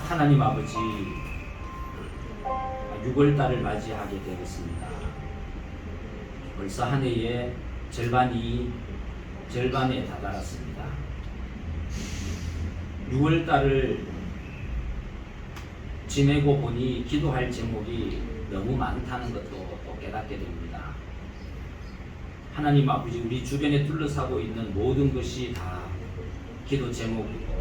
하나님 아버지 6월달을 맞이하게 되었습니다. 벌써 한 해의 절반에 다다랐습니다. 6월달을 지내고 보니 기도할 제목이 너무 많다는 것도 또 깨닫게 됩니다. 하나님 아버지, 우리 주변에 둘러싸고 있는 모든 것이 다 기도 제목이고,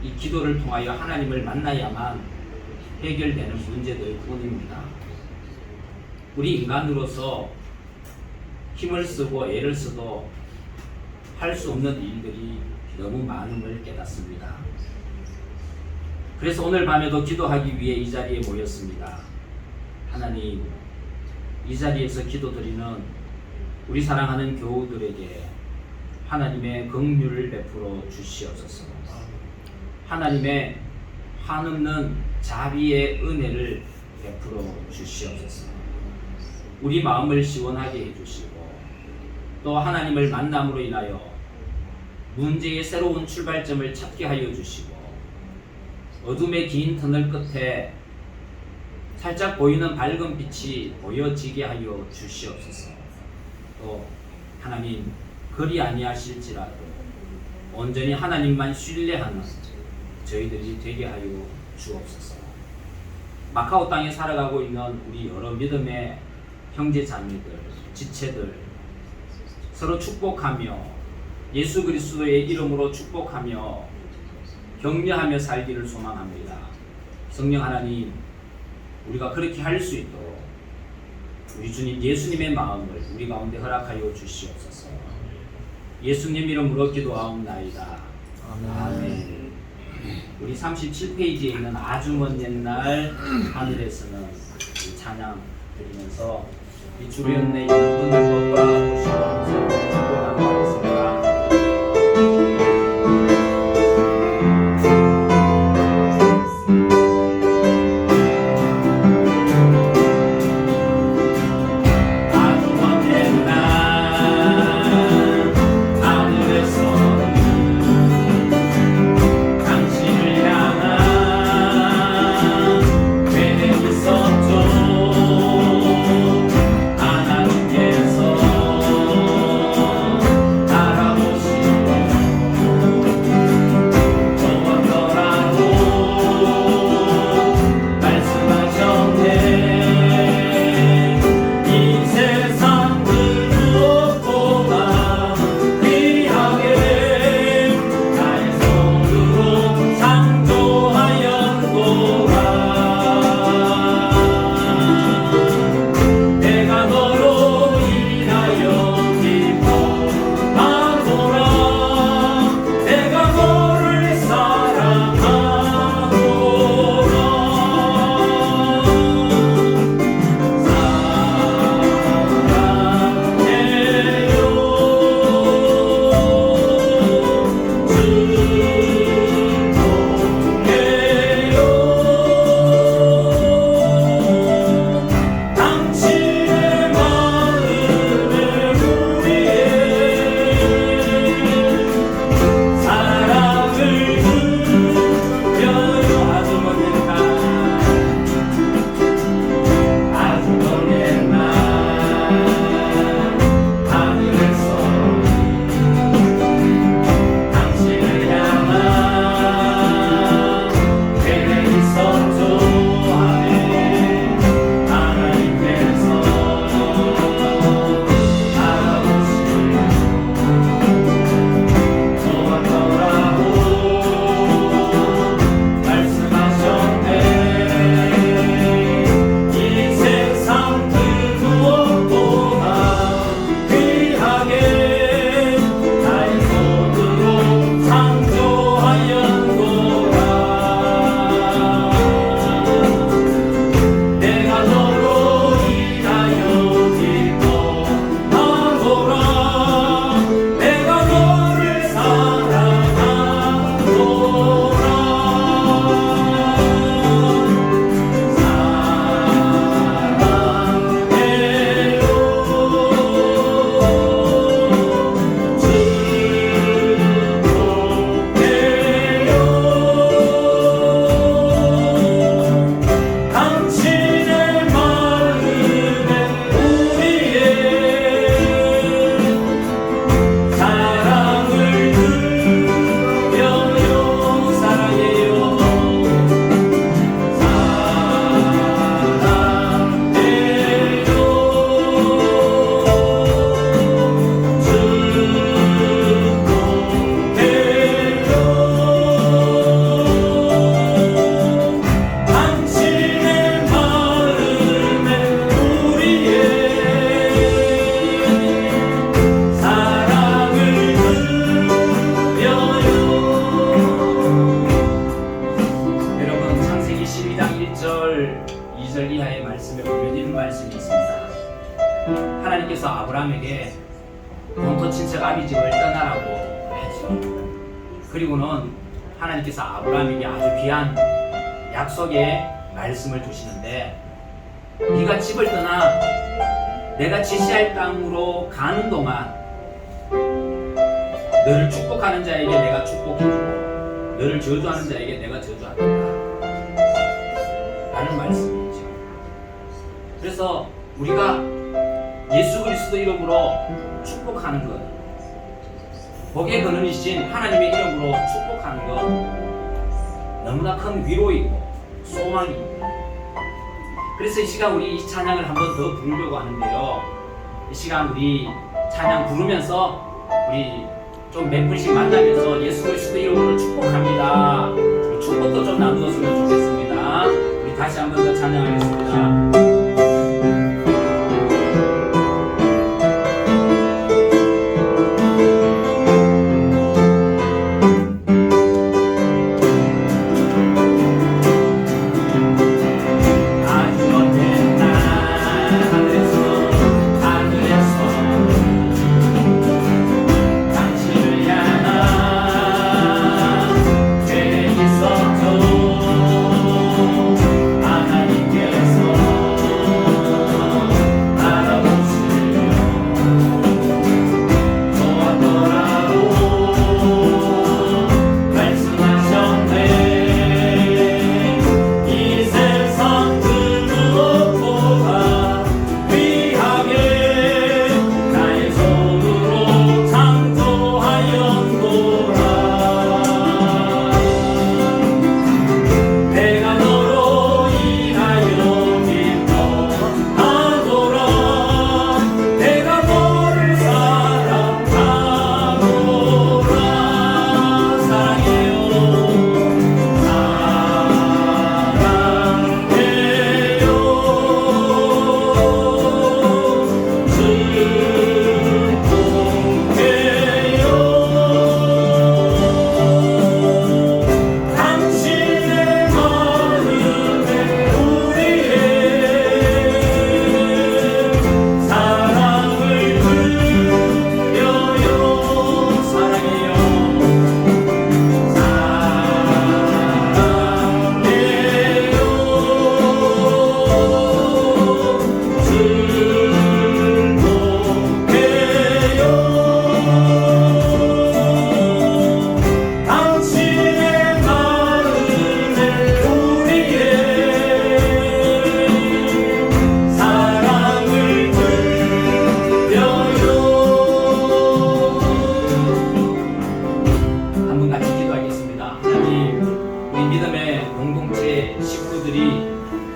이 기도를 통하여 하나님을 만나야만 해결되는 문제들 뿐입니다. 우리 인간으로서 힘을 쓰고 애를 써도 할 수 없는 일들이 너무 많음을 깨닫습니다. 그래서 오늘 밤에도 기도하기 위해 이 자리에 모였습니다. 하나님, 이 자리에서 기도드리는 우리 사랑하는 교우들에게 하나님의 긍휼을 베풀어 주시옵소서. 하나님의 한없는 자비의 은혜를 베풀어 주시옵소서. 우리 마음을 시원하게 해주시고, 또 하나님을 만남으로 인하여 문제의 새로운 출발점을 찾게 하여 주시고, 어둠의 긴 터널 끝에 살짝 보이는 밝은 빛이 보여지게 하여 주시옵소서. 또 하나님, 그리 아니하실지라도 온전히 하나님만 신뢰하는 저희들이 되게 하여 주옵소서. 마카오 땅에 살아가고 있는 우리 여러 믿음의 형제 자매들, 지체들 서로 축복하며 예수 그리스도의 이름으로 축복하며 격려하며 살기를 소망합니다. 성령 하나님, 우리가 그렇게 할 수 있도록 우리 주님 예수님의 마음을 우리 가운데 허락하여 주시옵소서. 예수님 이름으로 기도하옵나이다. 아멘. 우리 37페이지에 있는 아주 먼 옛날 하늘에서는 이 찬양 드리면서 이 주변에 있는 분들과 보시고 항상 축복하고 하겠습니다. 하나님께서 아브라함에게 본토 친척 아비집을 떠나라고 하죠. 그리고는 하나님께서 아브라함에게 아주 귀한 약속의 말씀을 주시는데, 네가 집을 떠나 내가 지시할 땅으로 가는 동안 너를 축복하는 자에게 내가 축복해주고 너를 저주하는 자에게 내가 저주하겠다 라는 말씀이죠. 그래서 우리가 예수 그리스도 이름으로 축복하는 것, 복의 근원이신 하나님의 이름으로 축복하는 것, 너무나 큰 위로이고 소망입니다. 그래서 이 시간 우리 이 찬양을 한 번 더 부르려고 하는데요, 이 시간 우리 찬양 부르면서 우리 좀 몇 분씩 만나면서 예수 그리스도 이름으로 축복합니다, 축복도 좀 나누었으면 좋겠습니다. 우리 다시 한 번 더 찬양하겠습니다.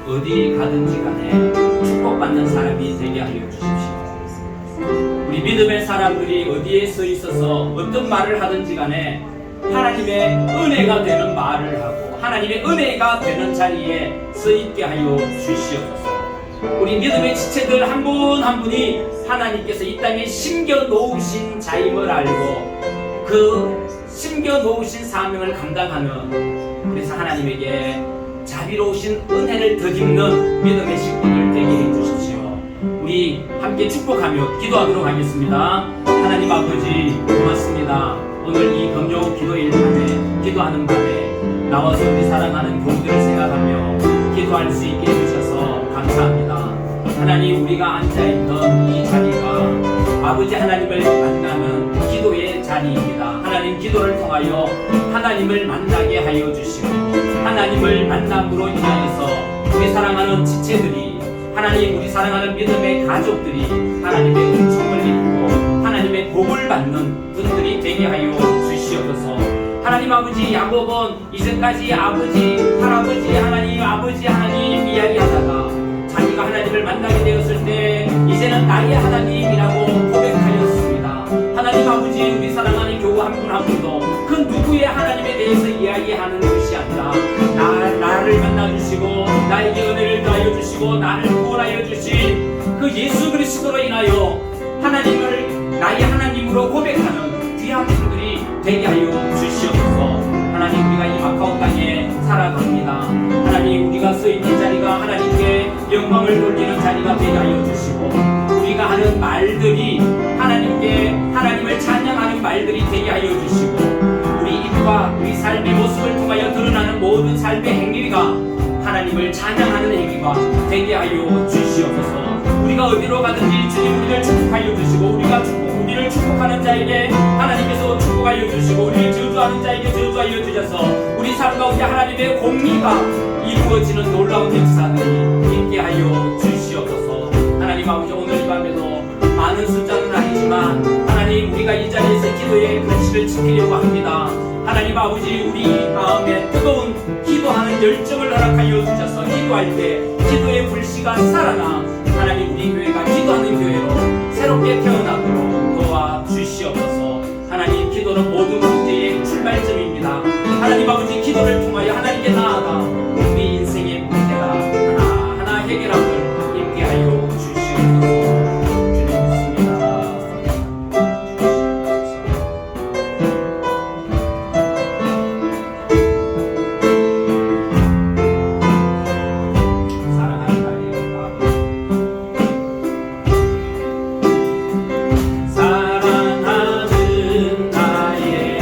어디 가든지 간에 축복받는 사람이 되게 하여 주십시오. 우리 믿음의 사람들이 어디에 서 있어서 어떤 말을 하든지 간에 하나님의 은혜가 되는 말을 하고 하나님의 은혜가 되는 자리에 서 있게 하여 주시옵소서. 우리 믿음의 지체들 한 분 한 분이 하나님께서 이 땅에 심겨 놓으신 자임을 알고 그 심겨 놓으신 사명을 감당하는, 그래서 하나님에게 자비로우신 은혜를 덧입는 믿음의 식구들 되게 해주십시오. 우리 함께 축복하며 기도하도록 하겠습니다. 하나님 아버지 고맙습니다. 오늘 이 금요 기도일 밤에 기도하는 밤에 나와서 우리 사랑하는 교우들을 생각하며 기도할 수 있게 해주셔서 감사합니다. 하나님, 우리가 앉아있던 이 자리가 아버지 하나님을 만나는 기도의 자리입니다. 하나님, 기도를 통하여 하나님을 만나게 하여 주시고 하나님을 만남으로 인하여서 우리 사랑하는 지체들이, 하나님 우리 사랑하는 믿음의 가족들이 하나님의 은총을 입고 하나님의 복을 받는 분들이 되게 하여 주시옵소서. 하나님 아버지, 야곱은 이제까지 아버지 할아버지 하나님 아버지 하나님 이야기하다가 자기가 하나님을 만나게 되었을 때 이제는 나의 하나님이라고 고백하였습니다. 하나님 아버지, 우리 사랑하는 교우 한 분 한 분도 그 누구의 하나님에 대해서 이야기하는 것이 아니라 나를 만나주시고 나에게 은혜를 더하여 주시고 나를 구원하여 주신 그 예수 그리스도로 인하여 하나님을 나의 하나님으로 고백하는 귀한 분들이 되게 하여 주시옵소서. 하나님, 우리가 이 마카오 땅에 살아갑니다. 하나님, 우리가 서 있는 자리가 하나님께 영광을 돌리는 자리가 되게 하여 주시고 우리가 하는 말들이 하나님을 찬양하는 말들이 되게 하여 주시고, 우리 입과 우리 삶의 모습을 통하여 드러나는 모든 삶의 행위가 하나님을 찬양하는 행위가 되게 하여 주시옵소서. 우리가 어디로 가든지 주님 우리를 축복하여 주시고, 우리를 축복하는 자에게 하나님께서 축복하여 주시고, 우리를 저주하는 자에게 저주하여 주셔서 우리 삶 가운데 하나님의 공리가 이루어지는 놀라운 역사들이 있게 하여 주시옵소서. 하나님 아버지, 오늘 이 밤에도 많은 숫자는 아니지만 하나님, 우리가 이 자리에서 기도의 가치를 지키려고 합니다. 하나님 아버지, 우리 마음에 뜨거운 기도하는 열정을 허락하여 주셔서 기도할 때 기도의 불씨가 살아나 하나님, 우리 교회가 기도하는 교회로 새롭게 태어나도록 도와주시옵소서. 하나님, 기도는 모든 문제의 출발점입니다. 하나님 아버지, 기도를 통하여 하나님께 나아가 우리 인생의 문제가 하나하나 해결함을 입게 하여 주시옵소서. 사랑하는 나의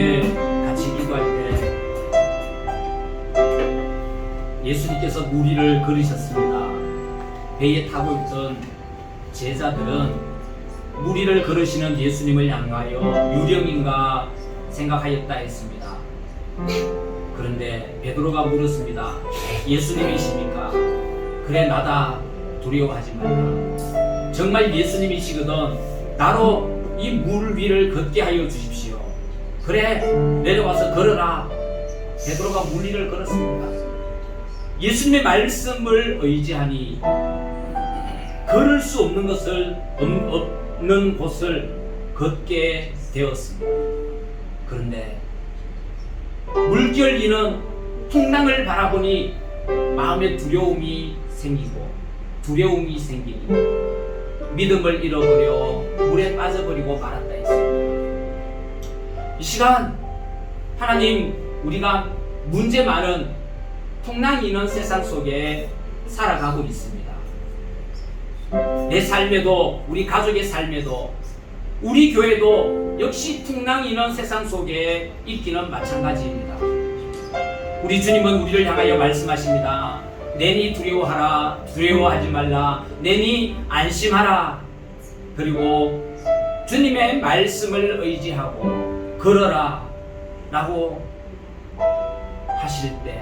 함께 같이 기도할 때 예수님께서 무리를 걸으셨습니다. 배에 타고 있던 제자들은 무리를 걸으시는 예수님을 향하여 유령인가 생각하였다 했습니다. 그런데 베드로가 물었습니다. 예수님이십니까? 그래, 나다. 두려워하지 말라. 정말 예수님이시거든 나로 이 물 위를 걷게 하여 주십시오. 그래, 내려와서 걸어라. 베드로가 물 위를 걸었습니다. 예수님의 말씀을 의지하니 걸을 수 없는 것을 없는 곳을 걷게 되었습니다. 그런데 물결 위는 풍랑을 바라보니 마음에 두려움이 생기니 믿음을 잃어버려 물에 빠져버리고 말았다 했습니다. 이 시간 하나님, 우리가 문제 많은 풍랑이 있는 세상 속에 살아가고 있습니다. 내 삶에도, 우리 가족의 삶에도, 우리 교회도 역시 풍랑이 있는 세상 속에 있기는 마찬가지입니다. 우리 주님은 우리를 향하여 말씀하십니다. 내니 두려워하라, 두려워하지 말라, 내니 안심하라. 그리고 주님의 말씀을 의지하고 걸어라 라고 하실 때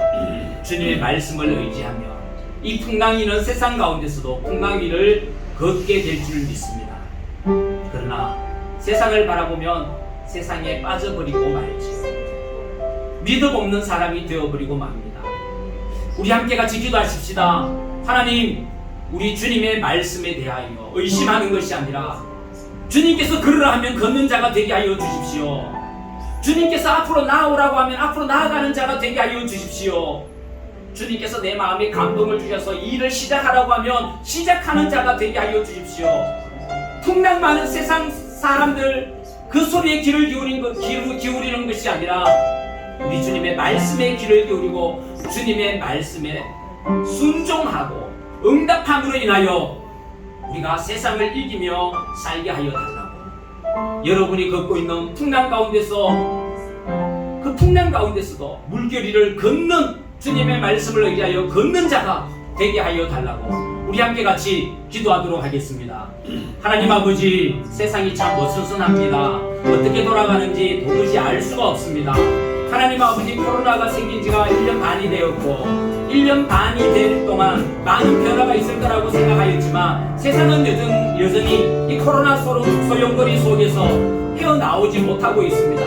주님의 말씀을 의지하면 이 풍랑이 있는 세상 가운데서도 풍랑 위를 걷게 될 줄 믿습니다. 그러나 세상을 바라보면 세상에 빠져버리고 말지요. 믿음 없는 사람이 되어버리고 맙니다. 우리 함께 같이 기도하십시다. 하나님, 우리 주님의 말씀에 대하여 의심하는 것이 아니라 주님께서 걸으라 하면 걷는 자가 되게 하여 주십시오. 주님께서 앞으로 나아오라고 하면 앞으로 나아가는 자가 되게 하여 주십시오. 주님께서 내 마음에 감동을 주셔서 일을 시작하라고 하면 시작하는 자가 되게 하여 주십시오. 풍랑 많은 세상 사람들 그 소리에 귀를 기울이는 것이 아니라 우리 주님의 말씀에 귀를 기울이고 주님의 말씀에 순종하고 응답함으로 인하여 우리가 세상을 이기며 살게 하여 달라고. 여러분이 걷고 있는 풍랑 가운데서 그 풍랑 가운데서도 물결 위를 걷는 주님의 말씀을 의지하여 걷는 자가 되게 하여 달라고 우리 함께 같이 기도하도록 하겠습니다. 하나님 아버지, 세상이 참 어수선합니다. 어떻게 돌아가는지 도무지 알 수가 없습니다. 하나님 아버지, 코로나가 생긴 지가 1년 반이 되었고 1년 반이 될 동안 많은 변화가 있을 거라고 생각하였지만 세상은 여전히 이 코로나 소용돌이 속에서 헤어나오지 못하고 있습니다.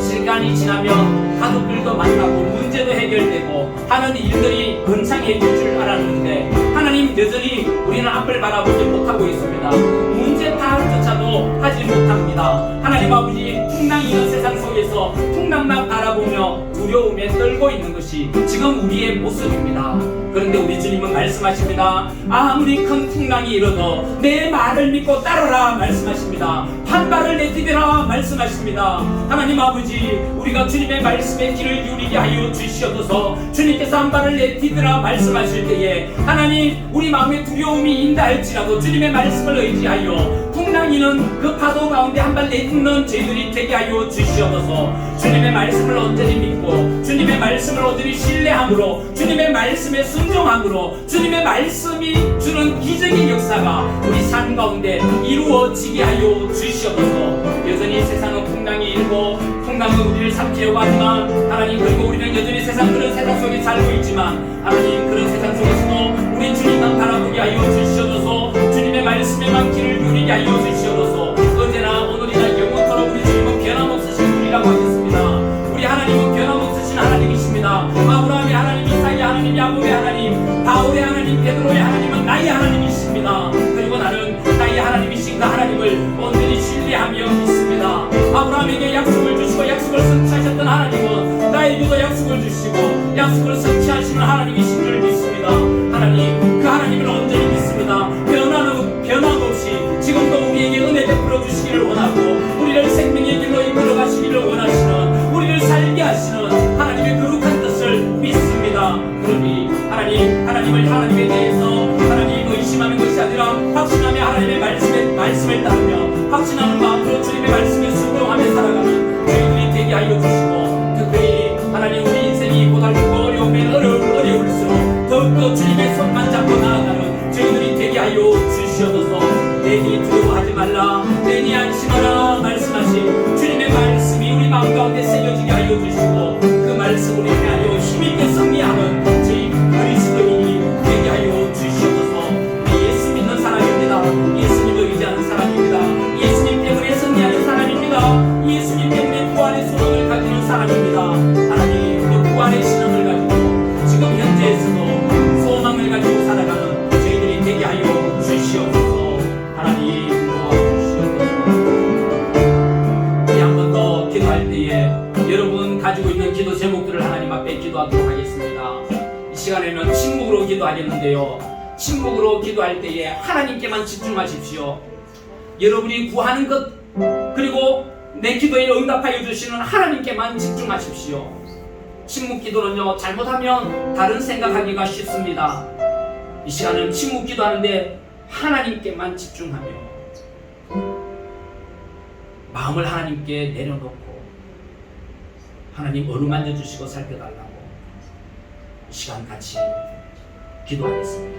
시간이 지나면 가족들도 만나고 문제도 해결되고 하는 일들이 번창해질 줄 알았는데 하나님, 여전히 우리는 앞을 바라보지 못하고 있습니다. 문제 파악조차도 하지 못합니다. 하나님 아버지, 풍랑이 있는 세상 속에서 풍랑만 바라보며 두려움에 떨고 있는 것이 지금 우리의 모습입니다. 그런데 우리 주님은 말씀하십니다. 아무리 큰 풍랑이 일어도 내 말을 믿고 따르라 말씀하십니다. 한 발을 내디뎌라 말씀하십니다. 하나님 아버지, 우리가 주님의 말씀에 귀를 기울이게 하여 주시옵소서. 주님께서 한 발을 내디디라 말씀하실 때에 하나님, 우리 마음에 두려움이 인다 할지라도 주님의 말씀을 의지하여 풍랑이는 그 파도 가운데 한 발 내딛는 저희들이 되게 하여 주시옵소서. 주님의 말씀을 온전히 믿고 주님의 말씀을 온전히 신뢰함으로 주님의 말씀에 순종함으로 주님의 말씀이 주는 기적의 역사가 우리 삶 가운데 이루어지게 하여 주시옵소서. 여전히 세상은 풍랑이 일고 풍랑은 우리를 삼키려고 하지만 하나님, 그리고 우리는 여전히 그런 세상 속에 살고 있지만 하나님, 그런 세상 속에서도 우리 주님만 바라보게 하여 주시옵소서. 주님의 말씀에만 귀를 기울이게 하여 주시옵소서. 언제나 오늘이나 영원토록 우리 주님은 변함없으신 분이라고 하겠습니다. 우리 하나님은 변함없으신 하나님이십니다. 아브라함의 하나님, 이삭의 하나님, 야곱의 하나님, 바울의 하나님, 베드로의 하나님은 나의 하나님이십니다. 그리고 나는 나의 하나님이신 그 하나님을 온전히 신뢰하며 믿습니다. 아브라함에게 약속을 주시고 약속을 성취하셨던 하나님은 나에게도 약속을 주시고 약속을 성취하시는 하나님이신 줄 믿습니다. 하나님, 그 하나님을 온전히 믿습니다. 변함없이 지금도 우리에게 은혜 베풀어 주시기를 원하고 우리를 생명의 길로 이끌어 가시기를 원하시는, 우리를 살게 하시는 하나님의 거룩한 뜻을 믿습니다. 그러니 하나님을 하나님에 대해서 하나님 의심하는 것이 아니라 확신하며 하나님의 말씀을 따르며 확신하는 마음으로 주님의 말씀에 순종하며 살아가는 저희들이 되게 하여 주시고 하나님 그 구원의 신앙을 가지고 지금 현재에서도 소망을 가지고 살아가는 저희들이 되게 하여 주시옵소서. 하나님 도와주시옵소서. 우리 한 번 더 기도할 때에 여러분 가지고 있는 기도 제목들을 하나님 앞에 기도하도록 하겠습니다. 이 시간에는 침묵으로 기도하겠는데요, 침묵으로 기도할 때에 하나님께만 집중하십시오. 여러분이 구하는 것 그리고 내 기도에 응답하여 주시는 하나님께만 집중하십시오. 침묵 기도는요, 잘못하면 다른 생각하기가 쉽습니다. 이 시간은 침묵 기도하는데 하나님께만 집중하며 마음을 하나님께 내려놓고 하나님 어루만져 주시고 살펴달라고 이 시간 같이 기도하겠습니다.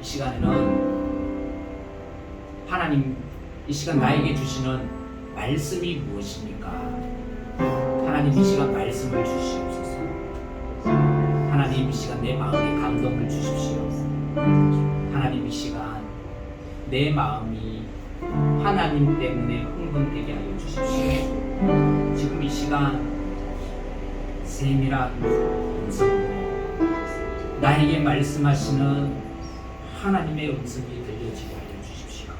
시간에는 하나님 이 시간 나에게 주시는 말씀이 무엇입니까? 하나님 이 시간 말씀을 주시옵소서. 하나님 이 시간 내 마음에 감동을 주십시오. 하나님 이 시간 내 마음이 하나님 때문에 흥분되게 하여 주십시오. 지금 이 시간 세밀한 음성으로 나에게 말씀하시는 하나님의 음성이 들려지게 하여 주십시오.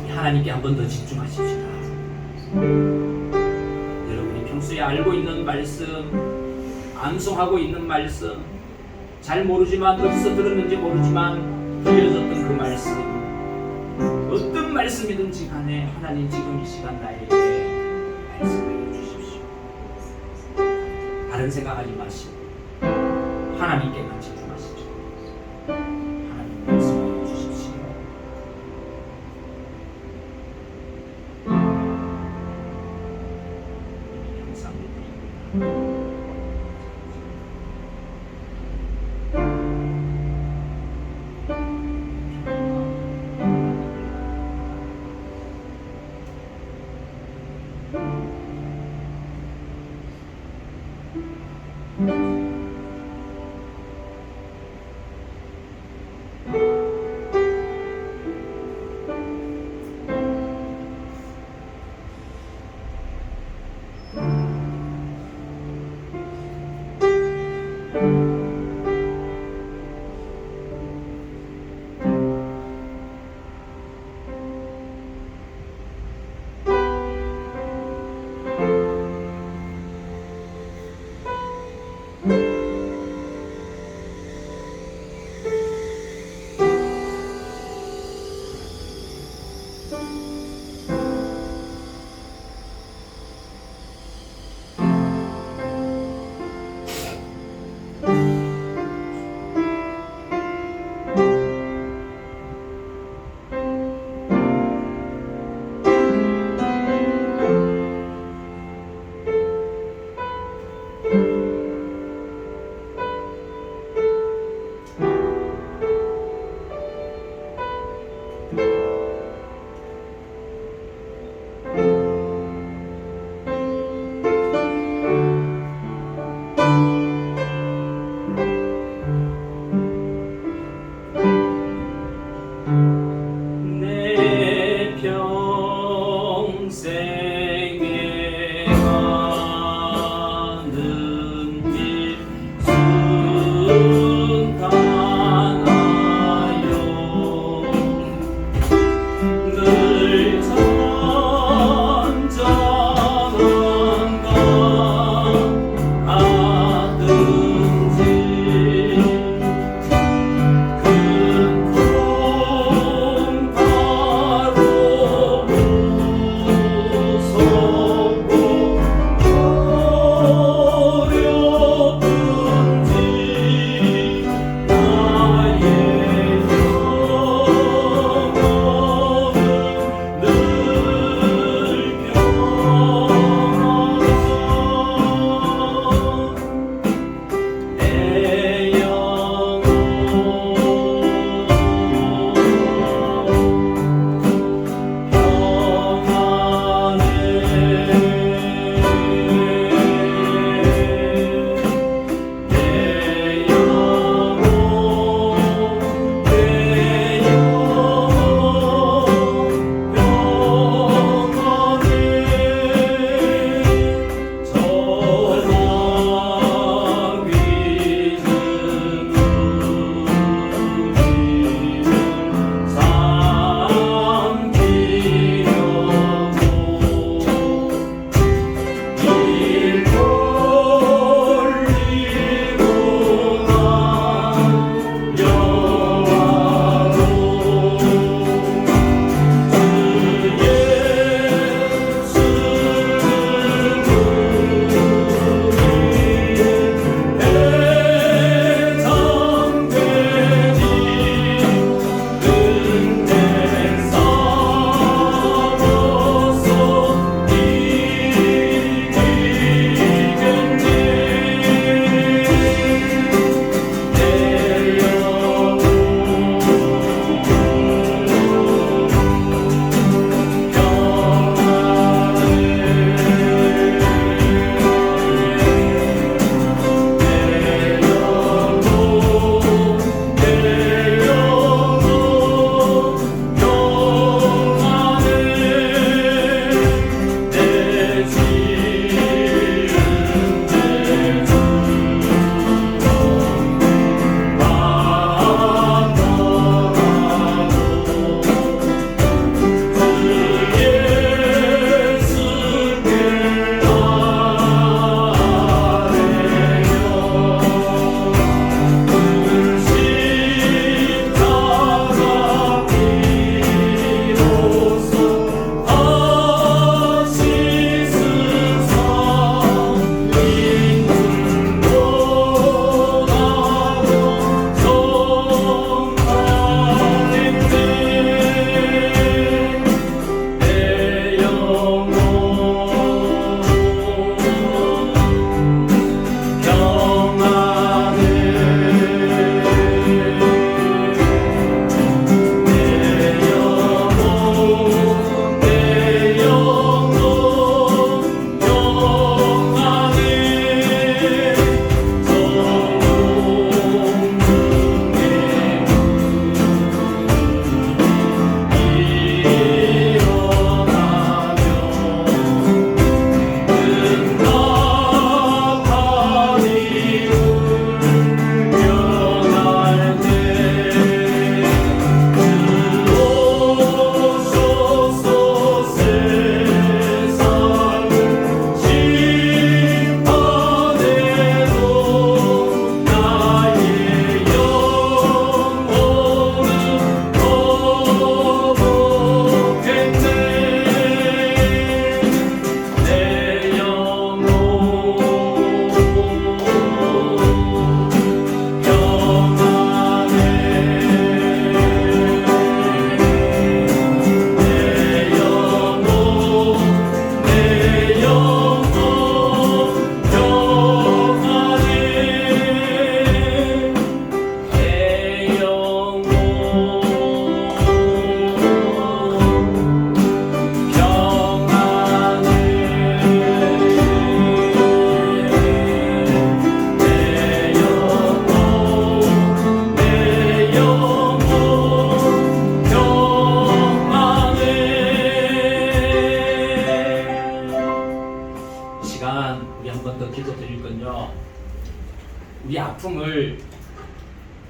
하나님께 한 번 더 집중하십시다. 여러분이 평소에 알고 있는 말씀, 암송하고 있는 말씀, 잘 모르지만 어디서 들었는지 모르지만 들려졌던 그 말씀, 어떤 말씀이든지 간에 하나님 지금 이 시간 나에게 말씀해 주십시오. 다른 생각하지 마시고 하나님께만 집중하십시오. 하나님 말씀해 주십시오. 항상 믿습니다.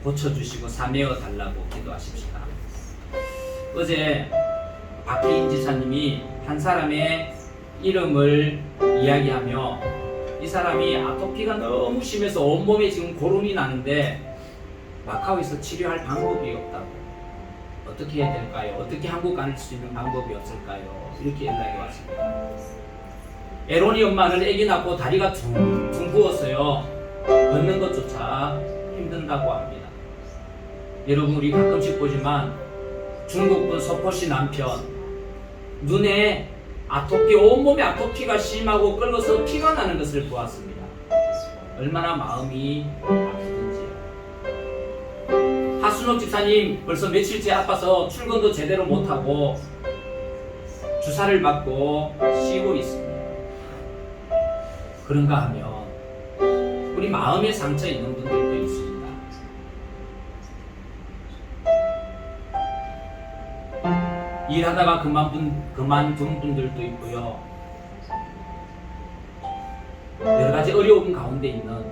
고쳐주시고 사매어 달라고 기도하십시다. 어제 박혜인 지사님이 한 사람의 이름을 이야기하며 이 사람이 아토피가 너무 심해서 온몸에 지금 고름이 나는데 마카오에서 치료할 방법이 없다고, 어떻게 해야 될까요? 어떻게 한국 갈 수 있는 방법이 없을까요? 이렇게 연락이 왔습니다. 에론이 엄마는 아기 낳고 다리가 퉁퉁 부었어요. 걷는 것조차 힘든다고 합니다. 여러분, 우리 가끔씩 보지만 중국분 서포시 남편 눈에 아토피, 온몸에 아토피가 심하고 끓어서 피가 나는 것을 보았습니다. 얼마나 마음이 아프든지요. 하순옥 집사님 벌써 며칠째 아파서 출근도 제대로 못하고 주사를 맞고 쉬고 있습니다. 그런가 하면 우리 마음에 상처 있는 분들도 있습니다. 일하다가 그만둔 분들도 있고요. 여러 가지 어려움 가운데 있는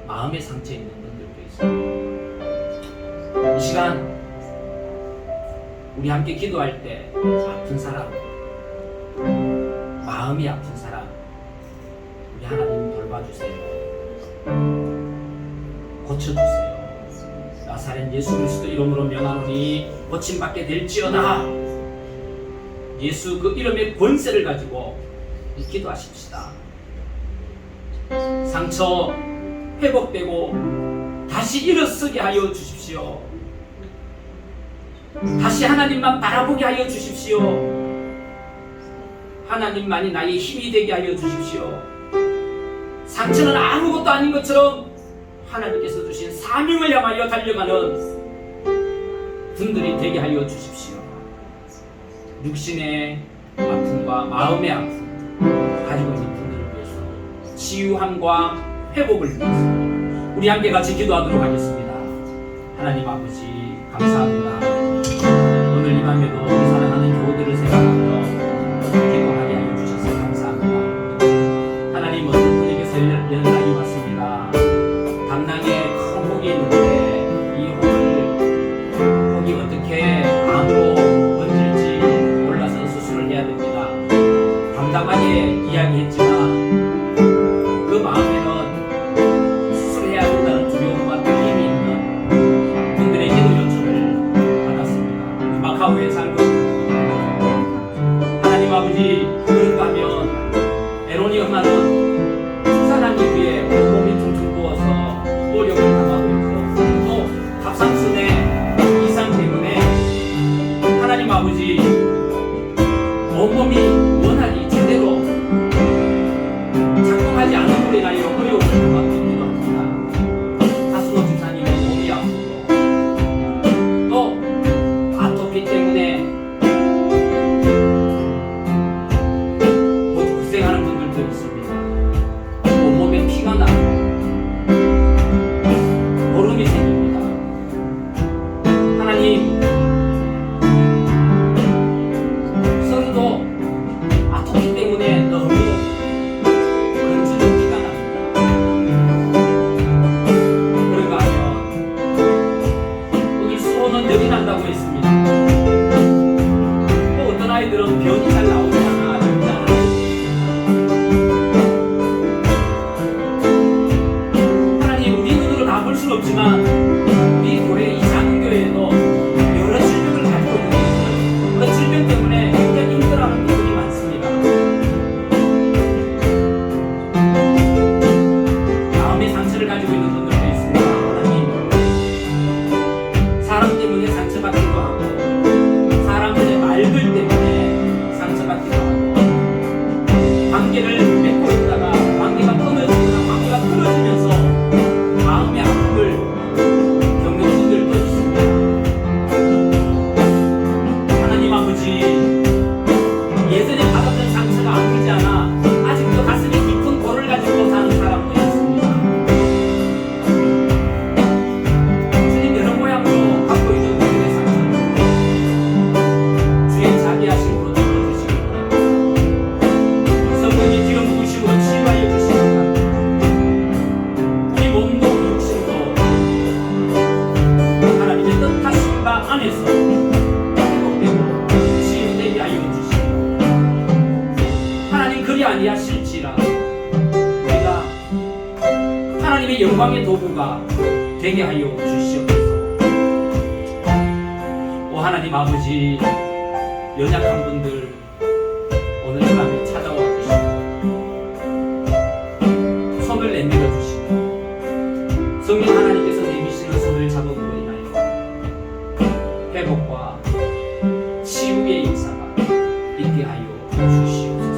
마음의 상처 있는 분들도 있습니다. 이 시간 우리 함께 기도할 때 아픈 사람, 마음이 아픈 사람, 우리 하나님 돌봐주세요. 고쳐주세요. 나사렛 예수 그리스도 이름으로 명하노니 고침받게 될지어다. 예수 그 이름의 권세를 가지고 기도하십시다. 상처 회복되고 다시 일어서게 하여 주십시오. 다시 하나님만 바라보게 하여 주십시오. 하나님만이 나의 힘이 되게 하여 주십시오. 상처는 아무것도 아닌 것처럼 하나님께서 주신 사명을 향하여 달려가는 분들이 되게 하여 주십시오. 육신의 아픔과 마음의 아픔 가지고 있는 분들을 위해서 치유함과 회복을 위해서 우리 함께 같이 기도하도록 하겠습니다. 하나님 아버지 감사합니다. 오늘 이 밤에도 우리 사랑하는 교우들을 생각하며 기도하게 하여 주셔서 감사합니다. 하나님, 어떤 분에게서 연락이 왔습니다. 담낭에 큰 혹이 있는데 이 혹이 어떻게 암으로 번질지 몰라서 수술을 해야 됩니다. 담담하게 이야기했지만 그 마음에는 수술해야 된다는 두려움과 떨림이 있는 분들의 기도 요청을 받았습니다. 마카오에 살고 있는 하나님 아버지, 그런가 하면 에론이 엄마는 출산한 이후에 온몸이 퉁퉁 부어서 어려움을 당하고 있고 또 갑상선의 이상 때문에 하나님 아버지 온몸이 원활히 제대로 작동하지 않음으로 인하여 어려움을 당하고 있기도 합니다. 하순옥 집사님의 몸이 아프고 또 아토피 때문에 고생하는 분들도 있습니다. 온몸에 피가 나고 고름이 생깁니다. 하나님, 서로도 아토피 때문에 너무 건지는 피가 납니다. 그런가 하면 오늘 수호는 열이 난다고 했습니다. 또 어떤 아이들은 변이 잘 나오지 않아 볼 수는 없지만 우리 교회, 이 작은 교회에도 여러 질병을 가지고 있는 분들, 그 질병 때문에 굉장히 힘들어하는 분들이 많습니다. 마음의 상처를 가지고 있는 분들도 있습니다. 하나님, 사람 때문에 상처받기도 하고 사람들의 말들 때문에 영광의 도구가 되게 하여 주시옵소서. 오 하나님 아버지, 연약한 분들 오늘 이 밤에 찾아와 주시고 손을 내밀어 주시고 성령 하나님께서 내미시는 손을 잡음으로 인하여 회복과 치유의 역사가 있게 하여 주시옵소서.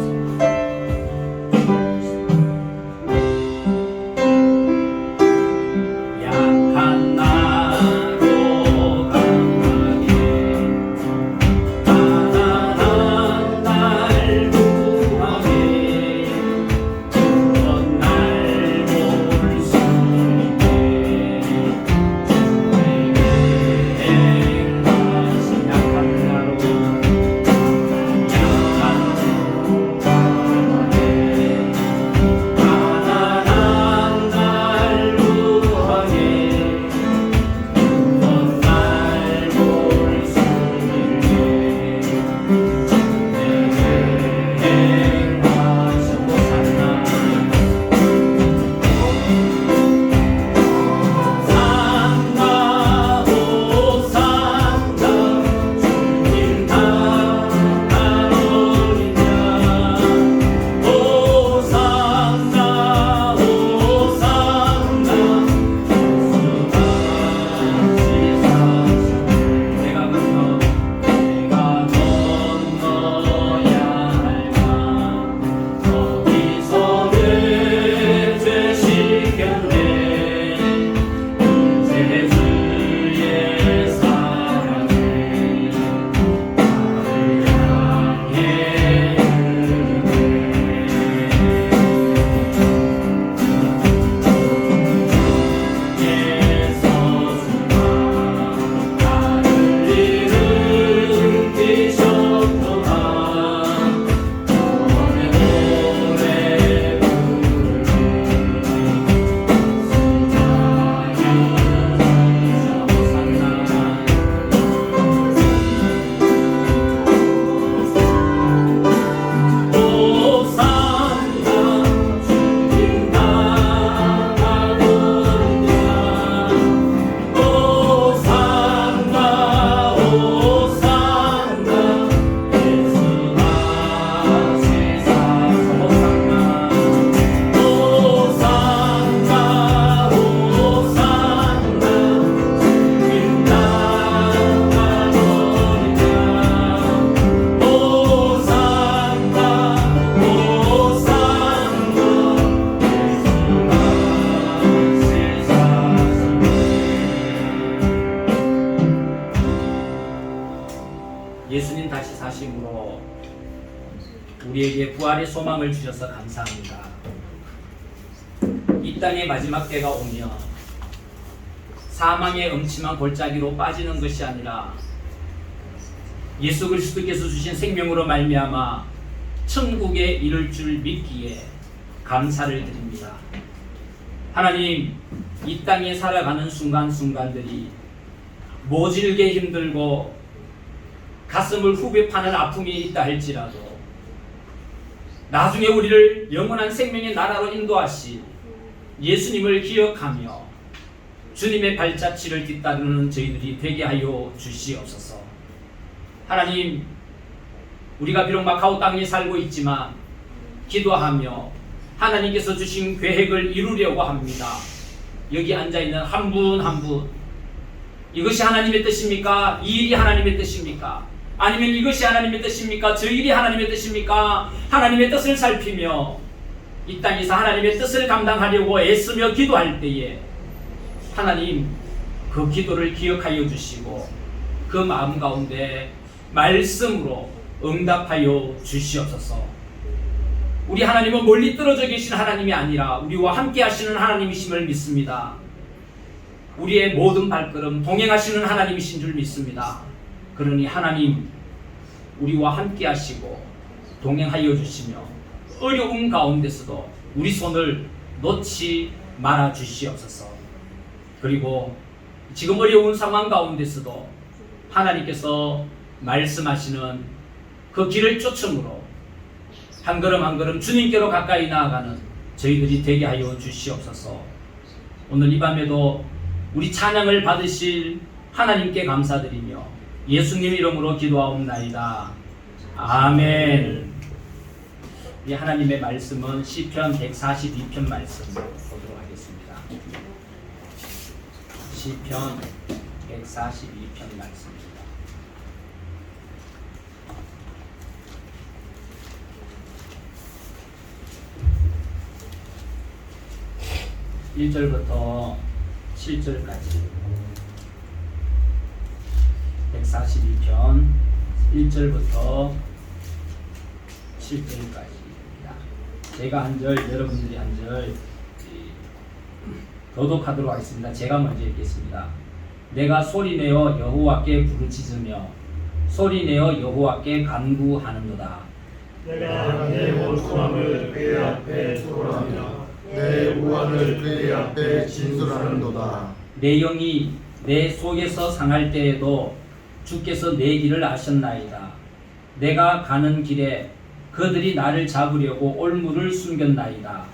약한 나로 강하게 가난한 날 구하게 두번 날 볼 수 있게 주에게 행하신 약한 나로 예수님 다시 사심으로 우리에게 부활의 소망을 주셔서 감사합니다. 이 땅의 마지막 때가 오면 사망의 음침한 골짜기로 빠지는 것이 아니라 예수 그리스도께서 주신 생명으로 말미암아 천국에 이를 줄 믿기에 감사를 드립니다. 하나님, 이 땅에 살아가는 순간순간들이 모질게 힘들고 가슴을 후벼 파는 아픔이 있다 할지라도 나중에 우리를 영원한 생명의 나라로 인도하실 예수님을 기억하며 주님의 발자취를 뒤따르는 저희들이 되게 하여 주시옵소서. 하나님, 우리가 비록 마카오 땅에 살고 있지만 기도하며 하나님께서 주신 계획을 이루려고 합니다. 여기 앉아있는 한 분 한 분, 이것이 하나님의 뜻입니까? 이 일이 하나님의 뜻입니까? 아니면 이것이 하나님의 뜻입니까? 저 일이 하나님의 뜻입니까? 하나님의 뜻을 살피며 이 땅에서 하나님의 뜻을 감당하려고 애쓰며 기도할 때에 하나님, 그 기도를 기억하여 주시고 그 마음 가운데 말씀으로 응답하여 주시옵소서. 우리 하나님은 멀리 떨어져 계신 하나님이 아니라 우리와 함께 하시는 하나님이심을 믿습니다. 우리의 모든 발걸음 동행하시는 하나님이신 줄 믿습니다. 그러니 하나님, 우리와 함께 하시고 동행하여 주시며 어려움 가운데서도 우리 손을 놓지 말아 주시옵소서. 그리고 지금 어려운 상황 가운데서도 하나님께서 말씀하시는 그 길을 쫓음으로 한 걸음 한 걸음 주님께로 가까이 나아가는 저희들이 되게 하여 주시옵소서. 오늘 이 밤에도 우리 찬양을 받으실 하나님께 감사드리며 예수님 이름으로 기도하옵나이다. 아멘. 이 하나님의 말씀은 시편 142편 말씀 보도록 하겠습니다. 시편 142편 말씀입니다. 1절부터 7절까지 142편 1절부터 7절까지입니다. 제가 한 절, 여러분들이 한 절 교독하도록 하겠습니다. 제가 먼저 읽겠습니다. 내가 소리내어 여호와께 부르짖으며 소리내어 여호와께 간구하는도다. 내가 내 원수함을 그의 앞에 토로하며 내 우환을 그의 앞에 진술하는도다. 내 영이 내 속에서 상할 때에도 주께서 내 길을 아셨나이다. 내가 가는 길에 그들이 나를 잡으려고 올무를 숨겼나이다.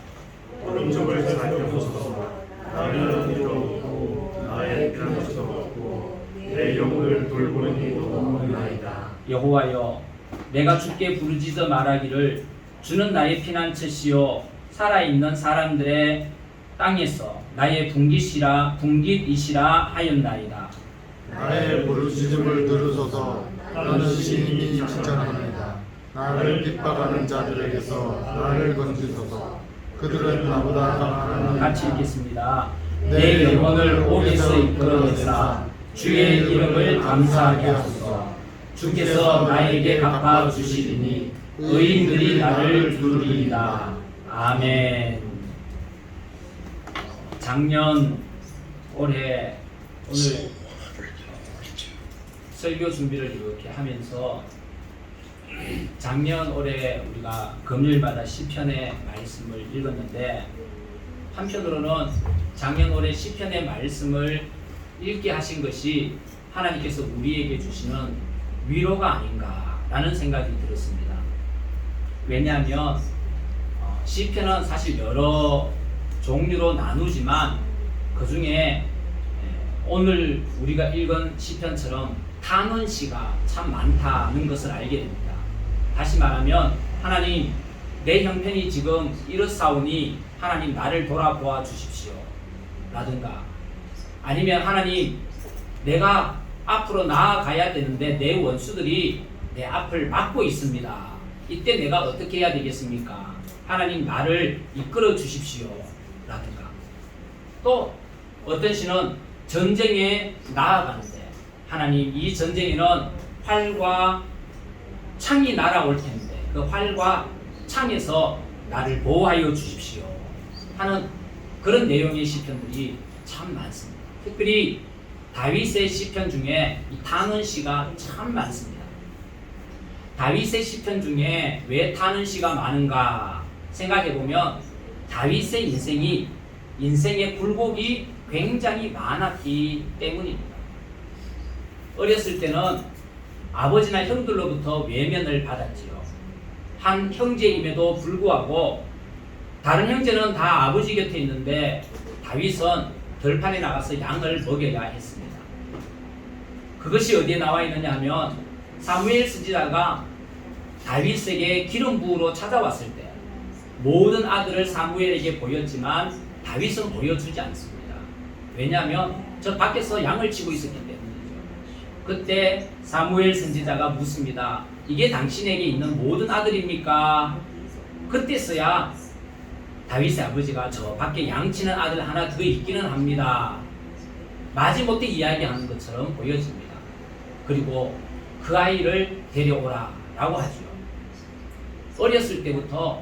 오른쪽을 살펴보소서. 나는 이도 없고 나의 피난처도 없고 내 영혼을 돌보는 이도 없나이다. 여호와여, 내가 주께 부르짖어 말하기를 주는 나의 피난처시요 살아있는 사람들의 땅에서 나의 분깃이시라 하였나이다. 나의 부르짖음을 들으소서. 나는 시인이 칭찬합니다. 나를 핍박하는 자들에게서 나를 건지소서. 그들은 나보다 강한 같이 읽겠습니다. 내 영혼을 옥에서 이끌어내사 주의 이름을 감사하게 하소서. 주께서 나에게 갚아 주시리니 의인들이 나를 두르리이다. 아멘. 작년 올해 오늘 설교 준비를 이렇게 하면서 작년 올해 우리가 금요일마다 시편의 말씀을 읽었는데 한편으로는 작년 올해 시편의 말씀을 읽게 하신 것이 하나님께서 우리에게 주시는 위로가 아닌가라는 생각이 들었습니다. 왜냐하면 시편은 사실 여러 종류로 나누지만 그 중에 오늘 우리가 읽은 시편처럼 탄원시가 참 많다는 것을 알게 됩니다. 다시 말하면 하나님, 내 형편이 지금 이렇사오니 하나님 나를 돌아보아 주십시오 라든가, 아니면 하나님, 내가 앞으로 나아가야 되는데 내 원수들이 내 앞을 막고 있습니다. 이때 내가 어떻게 해야 되겠습니까? 하나님, 나를 이끌어 주십시오 라든가, 또 어떤 시는 전쟁에 나아가는데 하나님, 이 전쟁에는 활과 창이 날아올 텐데 그 활과 창에서 나를 보호하여 주십시오 하는 그런 내용의 시편들이 참 많습니다. 특별히 다윗의 시편 중에 이 탄원시가 참 많습니다. 다윗의 시편 중에 왜 탄원시가 많은가 생각해보면 다윗의 인생의 굴곡이 굉장히 많았기 때문입니다. 어렸을 때는 아버지나 형들로부터 외면을 받았지요. 한 형제임에도 불구하고 다른 형제는 다 아버지 곁에 있는데 다윗은 들판에 나가서 양을 먹여야 했습니다. 그것이 어디에 나와 있느냐 하면 사무엘 선지자가 다윗에게 기름 부으러 찾아왔을 때 모든 아들을 사무엘에게 보였지만 다윗은 보여주지 않습니다. 왜냐하면 저 밖에서 양을 치고 있었기 때문이죠. 그때 사무엘 선지자가 묻습니다. 이게 당신에게 있는 모든 아들입니까? 그때서야 다윗의 아버지가 저 밖에 양치는 아들 하나 더 있기는 합니다. 마지못해 이야기하는 것처럼 보여집니다. 그리고 그 아이를 데려오라 라고 하죠. 어렸을 때부터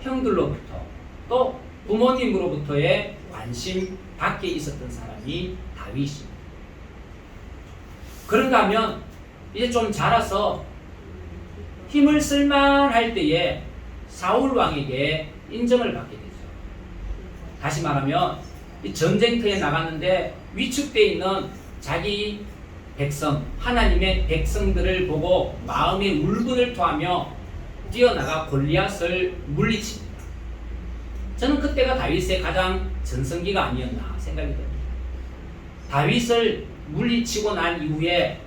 형들로부터 또 부모님으로부터의 관심 밖에 있었던 사람이 다윗입니다. 그런가 하면 이제 좀 자라서 힘을 쓸만할 때에 사울 왕에게 인정을 받게 되죠. 다시 말하면 이 전쟁터에 나갔는데 위축되어 있는 자기 백성, 하나님의 백성들을 보고 마음의 울분을 토하며 뛰어나가 골리앗을 물리칩니다. 저는 그때가 다윗의 가장 전성기가 아니었나 생각이 듭니다. 다윗을 물리치고 난 이후에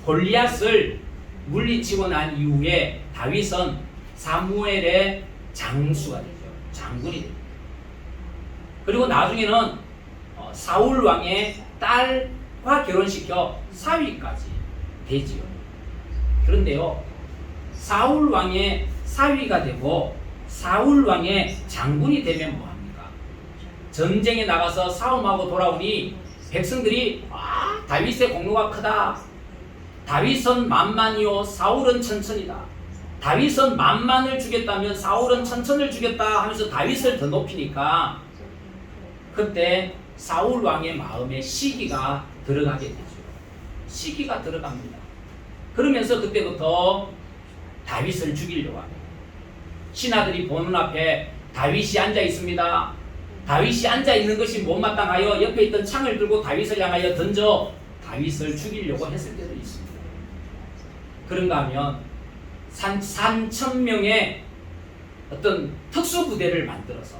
골리앗을 물리치고 난 이후에 다윗은 사무엘의 장수가 되죠. 장군이 됩니다. 그리고 나중에는 사울 왕의 딸과 결혼시켜 사위까지 되지요. 그런데요, 사울 왕의 사위가 되고 사울 왕의 장군이 되면 뭐합니까? 전쟁에 나가서 싸움하고 돌아오니 백성들이 다윗의 공로가 크다. 다윗은 만만이요 사울은 천천이다. 다윗은 만만을 주겠다면 사울은 천천을 주겠다 하면서 다윗을 더 높이니까 그때 사울 왕의 마음에 시기가 들어가게 되죠. 시기가 들어갑니다. 그러면서 그때부터 다윗을 죽이려고 합니다. 신하들이 보는 앞에 다윗이 앉아 있습니다. 다윗이 앉아 있는 것이 못마땅하여 옆에 있던 창을 들고 다윗을 향하여 던져 다윗을 죽이려고 했을 때도 있습니다. 그런가 하면 3,000명의 어떤 특수부대를 만들어서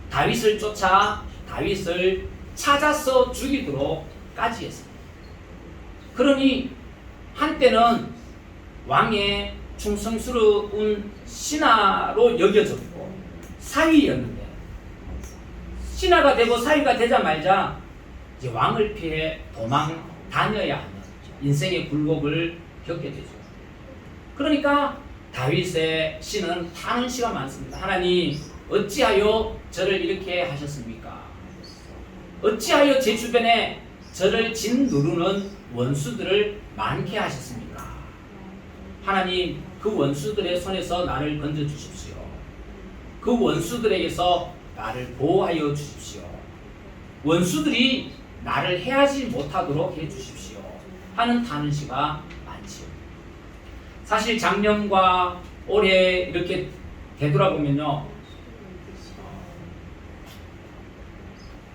다윗을 쫓아 다윗을 찾아서 죽이도록까지 했습니다. 그러니 한때는 왕의 충성스러운 신하로 여겨졌고 사위였는데 신하가 되고 사위가 되자마자 이제 왕을 피해 도망 다녀야 하는 인생의 굴곡을 겪게 되죠. 그러니까 다윗의 시는 타는 시가 많습니다. 하나님, 어찌하여 저를 이렇게 하셨습니까? 어찌하여 제 주변에 저를 짓누르는 원수들을 많게 하셨습니까? 하나님, 그 원수들의 손에서 나를 건져 주십시오. 그 원수들에게서 나를 보호하여 주십시오. 원수들이 나를 해하지 못하도록 해 주십시오. 하는 타는 시가 많지요. 사실 작년과 올해 이렇게 되돌아보면요,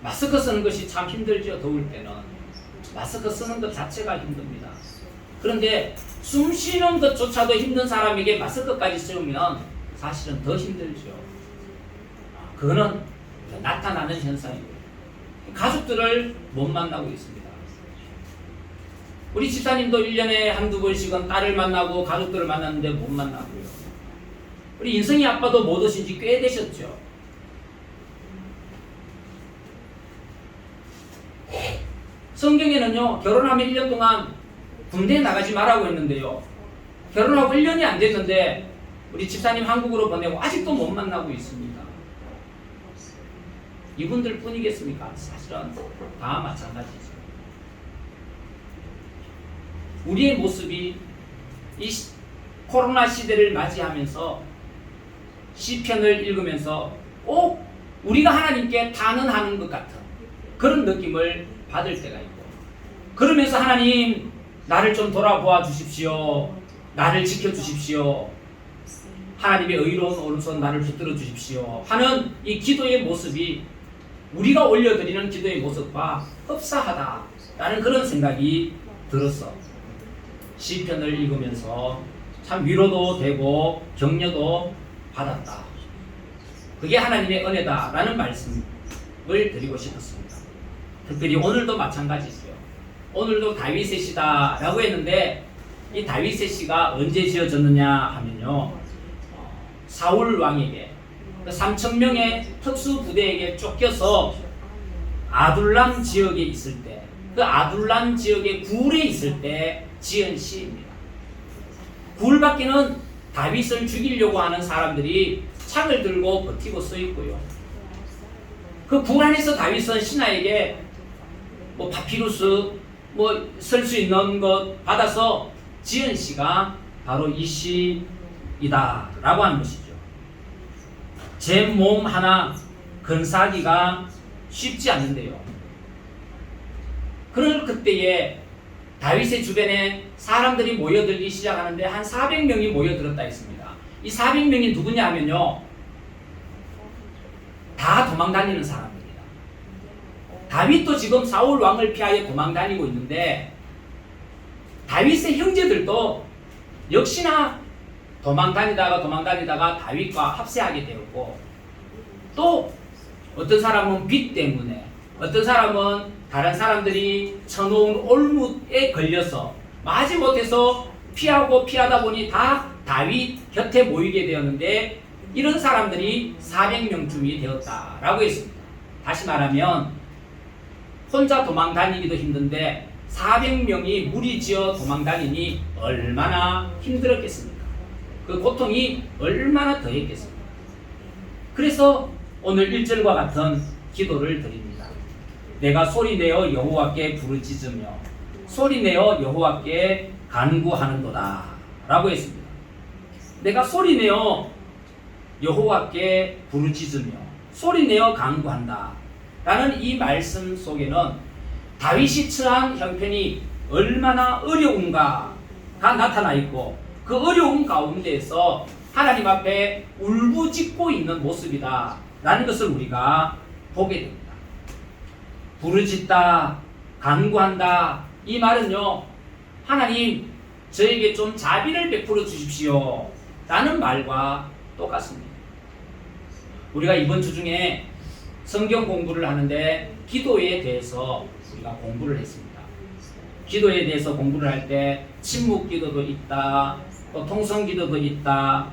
마스크 쓰는 것이 참 힘들죠. 더울 때는 마스크 쓰는 것 자체가 힘듭니다. 그런데 숨 쉬는 것조차도 힘든 사람에게 마스크까지 쓰면 사실은 더 힘들죠. 그거는 나타나는 현상이고요. 가족들을 못 만나고 있습니다. 우리 집사님도 1년에 한두 번씩은 딸을 만나고 가족들을 만났는데 못 만나고요. 우리 인성이 아빠도 못 오신 지 꽤 되셨죠. 성경에는요, 결혼하면 1년 동안 군대에 나가지 말라고 했는데요, 결혼하고 1년이 안 됐는데 우리 집사님 한국으로 보내고 아직도 못 만나고 있습니다. 이분들 뿐이겠습니까? 사실은 다 마찬가지죠. 우리의 모습이 이 코로나 시대를 맞이하면서 시편을 읽으면서 꼭 우리가 하나님께 단언하는 것 같은 그런 느낌을 받을 때가 있고, 그러면서 하나님, 나를 좀 돌아보아 주십시오. 나를 지켜주십시오. 하나님의 의로운 오른손 나를 붙들어 주십시오. 하는 이 기도의 모습이 우리가 올려드리는 기도의 모습과 흡사하다라는 그런 생각이 들었어. 시편을 읽으면서 참 위로도 되고 격려도 받았다. 그게 하나님의 은혜다라는 말씀을 드리고 싶었습니다. 특별히 오늘도 마찬가지죠. 오늘도 다윗의 시다라고 했는데 이 다윗의 시가 언제 지어졌느냐 하면요, 사울 왕에게 3,000명의 특수부대에게 쫓겨서 아둘람 지역에 있을 때, 그 아둘람 지역의 굴에 있을 때 지은 시입니다. 굴 밖에는 다윗을 죽이려고 하는 사람들이 창을 들고 버티고 서 있고요. 그 굴 안에서 다윗은 신하에게 파피루스 쓸 수 있는 것 받아서 지은 시가 바로 이 시이다 라고 하는 것이죠. 제 몸 하나 근사하기가 쉽지 않는데요, 그럴 그때에 다윗의 주변에 사람들이 모여들기 시작하는데 한 400명이 모여들었다 했습니다. 이 400명이 누구냐 하면요, 다 도망다니는 사람입니다. 다윗도 지금 사울 왕을 피하여 도망다니고 있는데 다윗의 형제들도 역시나 도망다니다가 다윗과 합세하게 되었고, 또 어떤 사람은 빚 때문에, 어떤 사람은 다른 사람들이 쳐놓은 올무에 걸려서 마지못해서 피하다 보니 다 다윗 곁에 모이게 되었는데 이런 사람들이 400명쯤이 되었다라고 했습니다. 다시 말하면 혼자 도망 다니기도 힘든데 400명이 무리지어 도망 다니니 얼마나 힘들었겠습니까? 그 고통이 얼마나 더했겠습니까? 그래서 오늘 1절과 같은 기도를 드립니다. 내가 소리내어 여호와께 부르짖으며 소리내어 여호와께 간구하는도다 라고 했습니다. 내가 소리내어 여호와께 부르짖으며 소리내어 간구한다 라는 이 말씀 속에는 다윗이 처한 형편이 얼마나 어려운가가 나타나 있고 그 어려운 가운데에서 하나님 앞에 울부짖고 있는 모습이다 라는 것을 우리가 보게 됩니다. 부르짖다, 간구한다 이 말은요, 하나님 저에게 좀 자비를 베풀어 주십시오 라는 말과 똑같습니다. 우리가 이번 주 중에 성경 공부를 하는데 기도에 대해서 우리가 공부를 했습니다. 기도에 대해서 공부를 할 때 침묵 기도도 있다, 또 통성 기도도 있다,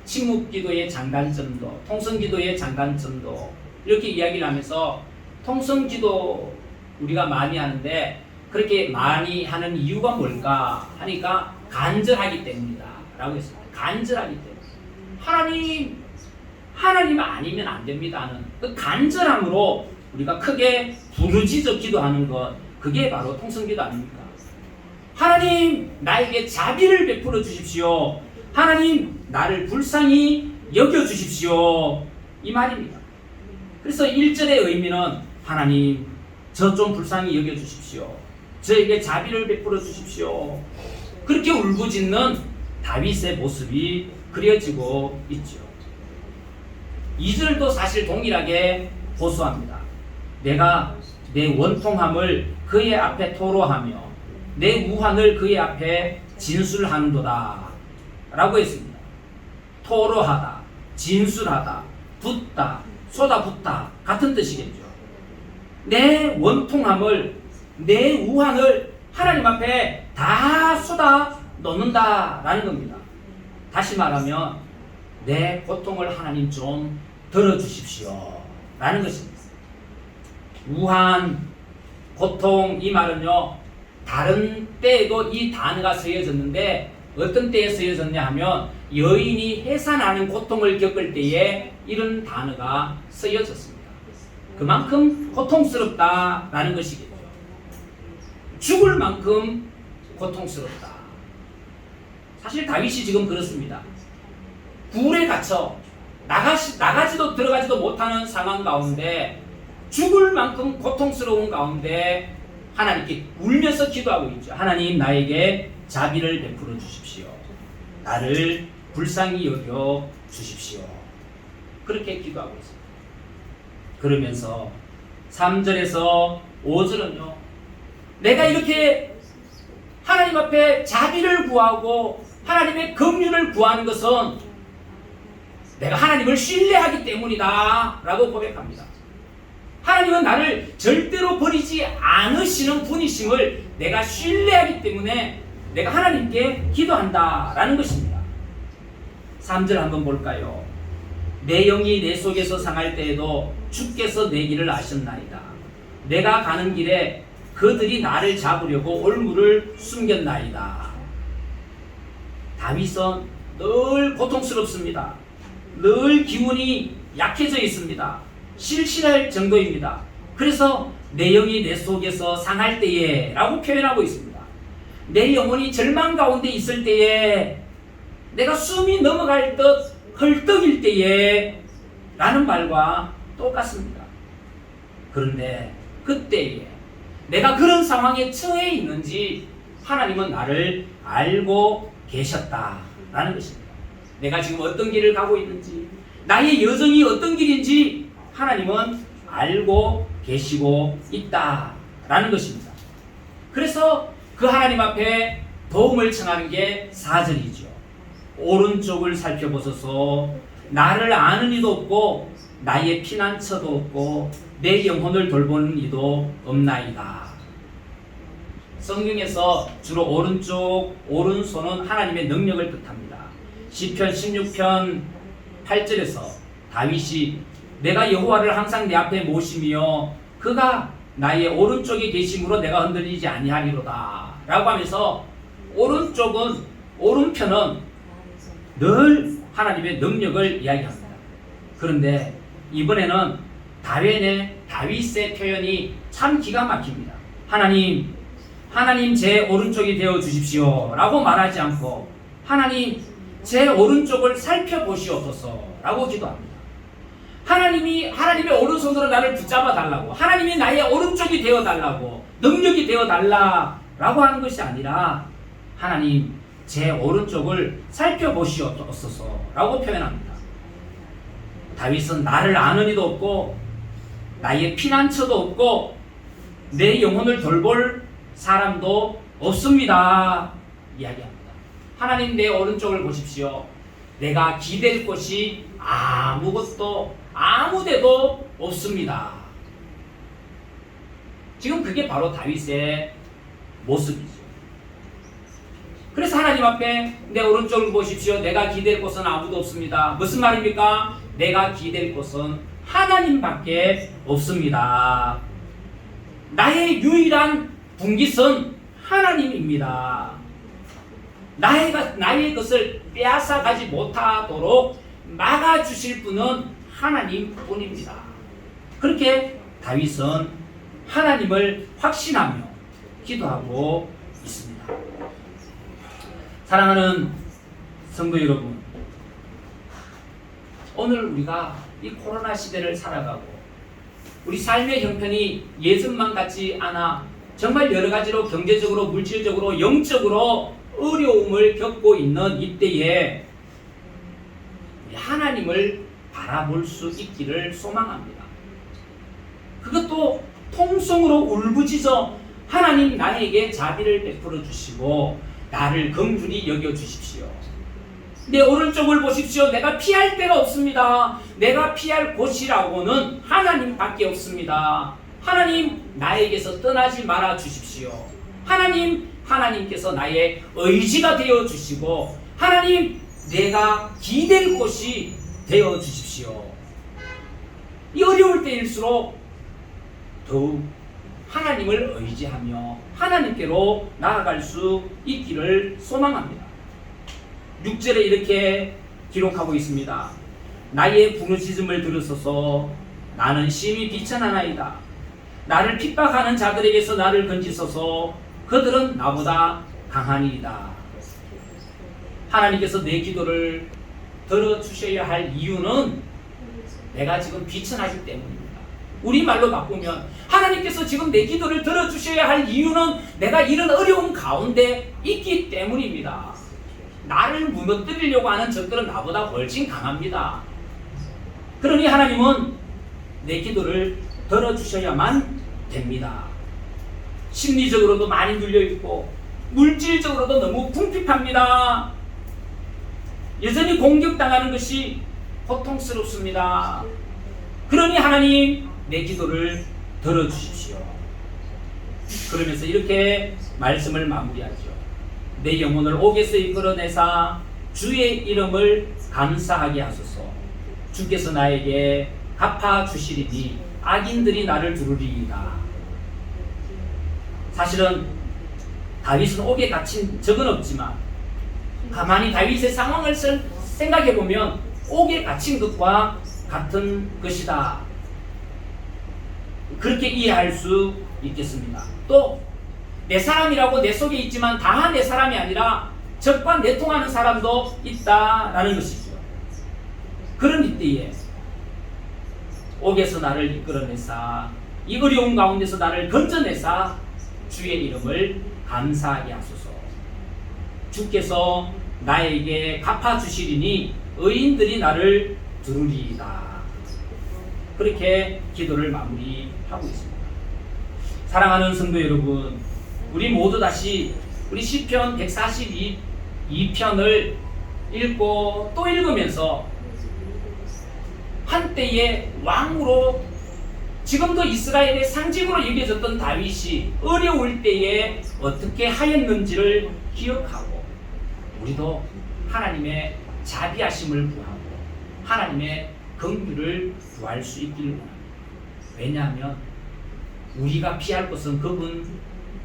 침묵 기도의 장단점도, 통성 기도의 장단점도 이렇게 이야기를 하면서 통성 기도 우리가 많이 하는데 그렇게 많이 하는 이유가 뭘까 하니까 간절하기 때문이다 라고 했습니다. 간절하기 때문에 하나님 아니면 안 됩니다는 그 간절함으로 우리가 크게 부르짖어 기도하는 것, 그게 바로 통성기도 아닙니까? 하나님 나에게 자비를 베풀어 주십시오. 하나님 나를 불쌍히 여겨 주십시오 이 말입니다. 그래서 1절의 의미는 하나님 저 좀 불쌍히 여겨 주십시오. 저에게 자비를 베풀어 주십시오. 그렇게 울부짖는 다윗의 모습이 그려지고 있죠. 2절도 사실 동일하게 호소합니다. 내가 내 원통함을 그의 앞에 토로하며 내 우환을 그의 앞에 진술하는도다 라고 했습니다. 토로하다, 진술하다, 붓다, 쏟아붓다 같은 뜻이겠죠. 내 원통함을, 내 우환을 하나님 앞에 다 쏟아 놓는다 라는 겁니다. 다시 말하면 내 고통을 하나님 좀 들어주십시오 라는 것입니다. 우한, 고통 이 말은요, 다른 때에도 이 단어가 쓰여졌는데 어떤 때에 쓰여졌냐 하면 여인이 해산하는 고통을 겪을 때에 이런 단어가 쓰여졌습니다. 그만큼 고통스럽다라는 것이겠죠. 죽을 만큼 고통스럽다. 사실 다윗이 지금 그렇습니다. 굴에 갇혀 나가지도 들어가지도 못하는 상황 가운데 죽을 만큼 고통스러운 가운데 하나님께 울면서 기도하고 있죠. 하나님 나에게 자비를 베풀어 주십시오. 나를 불쌍히 여겨 주십시오. 그렇게 기도하고 있습니다. 그러면서 3절에서 5절은요, 내가 이렇게 하나님 앞에 자비를 구하고 하나님의 긍휼을 구하는 것은 내가 하나님을 신뢰하기 때문이다 라고 고백합니다. 하나님은 나를 절대로 버리지 않으시는 분이심을 내가 신뢰하기 때문에 내가 하나님께 기도한다 라는 것입니다. 3절 한번 볼까요? 내 영이 내 속에서 상할 때에도 주께서 내 길을 아셨나이다. 내가 가는 길에 그들이 나를 잡으려고 올무를 숨겼나이다. 다윗은 늘 고통스럽습니다. 늘 기운이 약해져 있습니다. 실실할 정도입니다. 그래서 내 영이 내 속에서 상할 때에 라고 표현하고 있습니다. 내 영혼이 절망 가운데 있을 때에, 내가 숨이 넘어갈 듯 헐떡일 때에 라는 말과 똑같습니다. 그런데 그때에 내가 그런 상황에 처해 있는지 하나님은 나를 알고 계셨다라는 것입니다. 내가 지금 어떤 길을 가고 있는지, 나의 여정이 어떤 길인지 하나님은 알고 계시고 있다라는 것입니다. 그래서 그 하나님 앞에 도움을 청하는 게 4절이죠. 오른쪽을 살펴보소서. 나를 아는 이도 없고 나의 피난처도 없고 내 영혼을 돌보는 이도 없나이다. 성경에서 주로 오른손은 하나님의 능력을 뜻합니다. 시편 16편 8절에서 다윗이 내가 여호와를 항상 내 앞에 모시며 그가 나의 오른쪽에 계심으로 내가 흔들리지 아니하리로다 라고 하면서 오른편은 늘 하나님의 능력을 이야기합니다. 그런데 이번에는 다윗의 표현이 참 기가 막힙니다. 하나님 제 오른쪽이 되어 주십시오 라고 말하지 않고 하나님 제 오른쪽을 살펴보시옵소서 라고 기도합니다. 하나님의 오른손으로 나를 붙잡아 달라고, 하나님이 나의 오른쪽이 되어 달라고, 능력이 되어 달라라고 하는 것이 아니라 하나님 제 오른쪽을 살펴보시옵소서 라고 표현합니다. 다윗은 나를 아는 이도 없고 나의 피난처도 없고 내 영혼을 돌볼 사람도 없습니다 이야기합니다. 하나님 내 오른쪽을 보십시오. 내가 기댈 곳이 아무데도 없습니다. 지금 그게 바로 다윗의 모습이죠. 그래서 하나님 앞에 내 오른쪽을 보십시오. 내가 기댈 곳은 아무도 없습니다. 무슨 말입니까? 내가 기댈 곳은 하나님밖에 없습니다. 나의 유일한 분깃은 하나님입니다. 나의 것을 빼앗아 가지 못하도록 막아주실 분은 하나님뿐입니다. 그렇게 다윗은 하나님을 확신하며 기도하고 있습니다. 사랑하는 성도 여러분, 오늘 우리가 이 코로나 시대를 살아가고 우리 삶의 형편이 예전만 같지 않아 정말 여러 가지로 경제적으로, 물질적으로, 영적으로 어려움을 겪고 있는 이때에 하나님을 바라볼 수 있기를 소망합니다. 그것도 통성으로 울부짖어 하나님 나에게 자비를 베풀어 주시고 나를 긍휼히 여겨 주십시오. 내 오른쪽을 보십시오. 내가 피할 데가 없습니다. 내가 피할 곳이라고는 하나님밖에 없습니다. 하나님 나에게서 떠나지 말아 주십시오. 하나님께서 나의 의지가 되어 주시고 하나님 내가 기댈 곳이 되어 주십시오. 이 어려울 때일수록 더욱 하나님을 의지하며 하나님께로 나아갈 수 있기를 소망합니다. 6절에 이렇게 기록하고 있습니다. 나의 부르짖음을 들으소서. 나는 심히 비천하나이다. 나를 핍박하는 자들에게서 나를 건지소서. 그들은 나보다 강하니이다. 하나님께서 내 기도를 들어주셔야 할 이유는 내가 지금 비천하기 때문입니다. 우리말로 바꾸면 하나님께서 지금 내 기도를 들어주셔야 할 이유는 내가 이런 어려움 가운데 있기 때문입니다. 나를 무너뜨리려고 하는 적들은 나보다 훨씬 강합니다. 그러니 하나님은 내 기도를 들어주셔야만 됩니다. 심리적으로도 많이 눌려있고 물질적으로도 너무 궁핍합니다. 여전히 공격당하는 것이 고통스럽습니다. 그러니 하나님 내 기도를 들어주십시오. 그러면서 이렇게 말씀을 마무리하죠. 내 영혼을 옥에서 이끌어내사 주의 이름을 감사하게 하소서. 주께서 나에게 갚아주시리니 악인들이 나를 두르리이다. 사실은 다윗은 옥에 갇힌 적은 없지만 가만히 다윗의 상황을 생각해보면 옥에 갇힌 것과 같은 것이다. 그렇게 이해할 수 있겠습니다. 또 내 사람이라고 내 속에 있지만 다 내 사람이 아니라 적과 내통하는 사람도 있다라는 것이죠. 그런 이때에 옥에서 나를 이끌어내사 이 어려운 가운데서 나를 건져내사 주의 이름을 감사하게 하소서. 주께서 나에게 갚아주시리니 의인들이 나를 두르리이다. 그렇게 기도를 마무리하고 있습니다. 사랑하는 성도 여러분, 우리 모두 다시 우리 시편 142편을 읽고 또 읽으면서 한때의 왕으로 지금도 이스라엘의 상징으로 여겨졌던 다윗이 어려울 때에 어떻게 하였는지를 기억하고 우리도 하나님의 자비하심을 구하고 하나님의 긍휼을 구할 수 있기를 원합니다. 왜냐하면 우리가 피할 것은 그분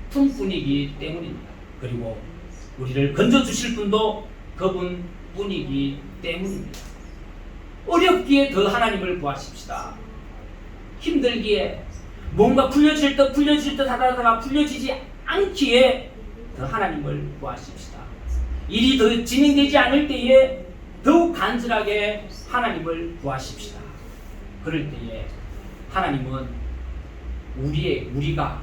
품뿐이기 때문입니다. 그리고 우리를 건져주실 분도 그분뿐이기 때문입니다. 어렵기에 더 하나님을 구하십시다. 힘들기에 뭔가 풀려질 듯 하다가 풀려지지 않기에 더 하나님을 구하십시다. 일이 더 진행되지 않을 때에 더욱 간절하게 하나님을 구하십시다. 그럴 때에 하나님은 우리가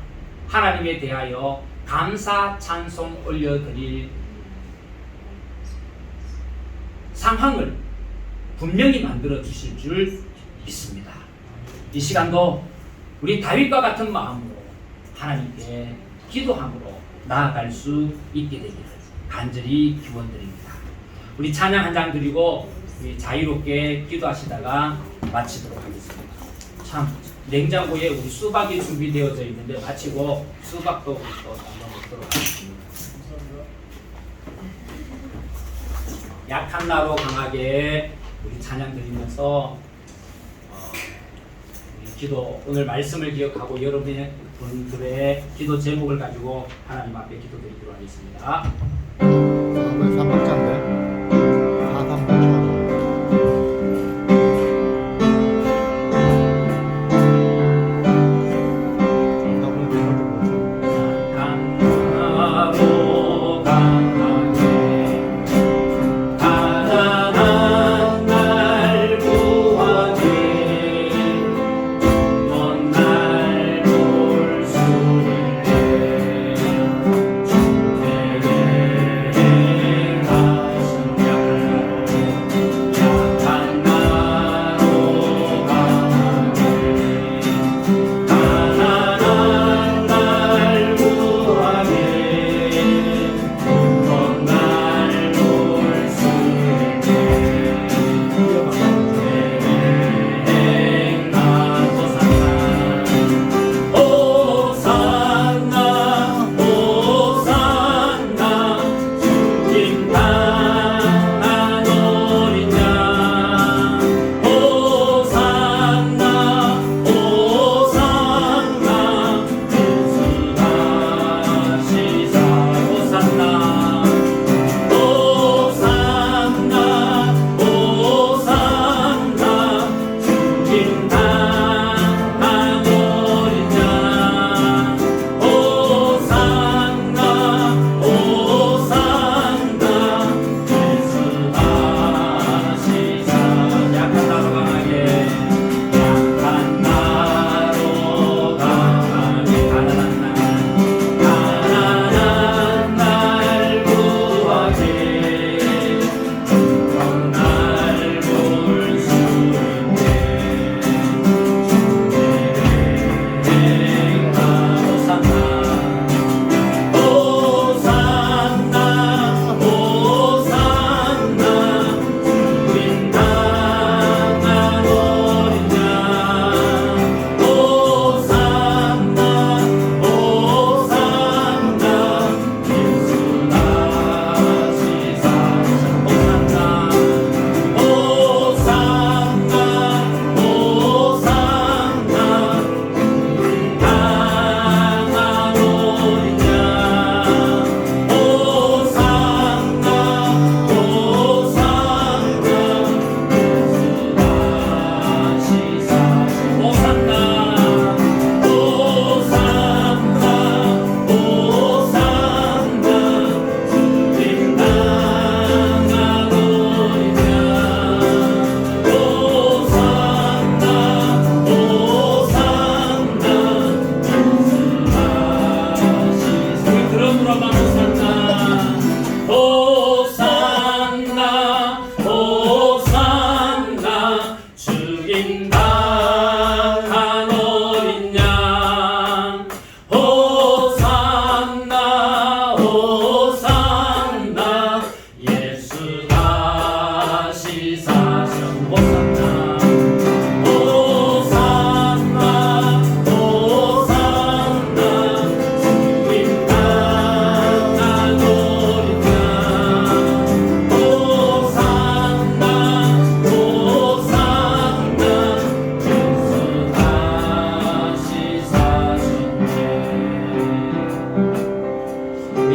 하나님에 대하여 감사 찬송 올려드릴 상황을 분명히 만들어 주실 줄 믿습니다. 이 시간도 우리 다윗과 같은 마음으로 하나님께 기도함으로 나아갈 수 있게 되기를 간절히 기원드립니다. 우리 찬양 한 장 드리고 우리 자유롭게 기도하시다가 마치도록 하겠습니다. 참 냉장고에 우리 수박이 준비되어져 있는데 마치고 수박도 또 한번 먹도록 하겠습니다. 약한 나로 강하게 우리 찬양 드리면서 기도, 오늘 말씀을 기억하고 여러분의 분들의 기도 제목을 가지고 하나님 앞에 기도드리도록 하겠습니다. 3박자인데 4-3-9 날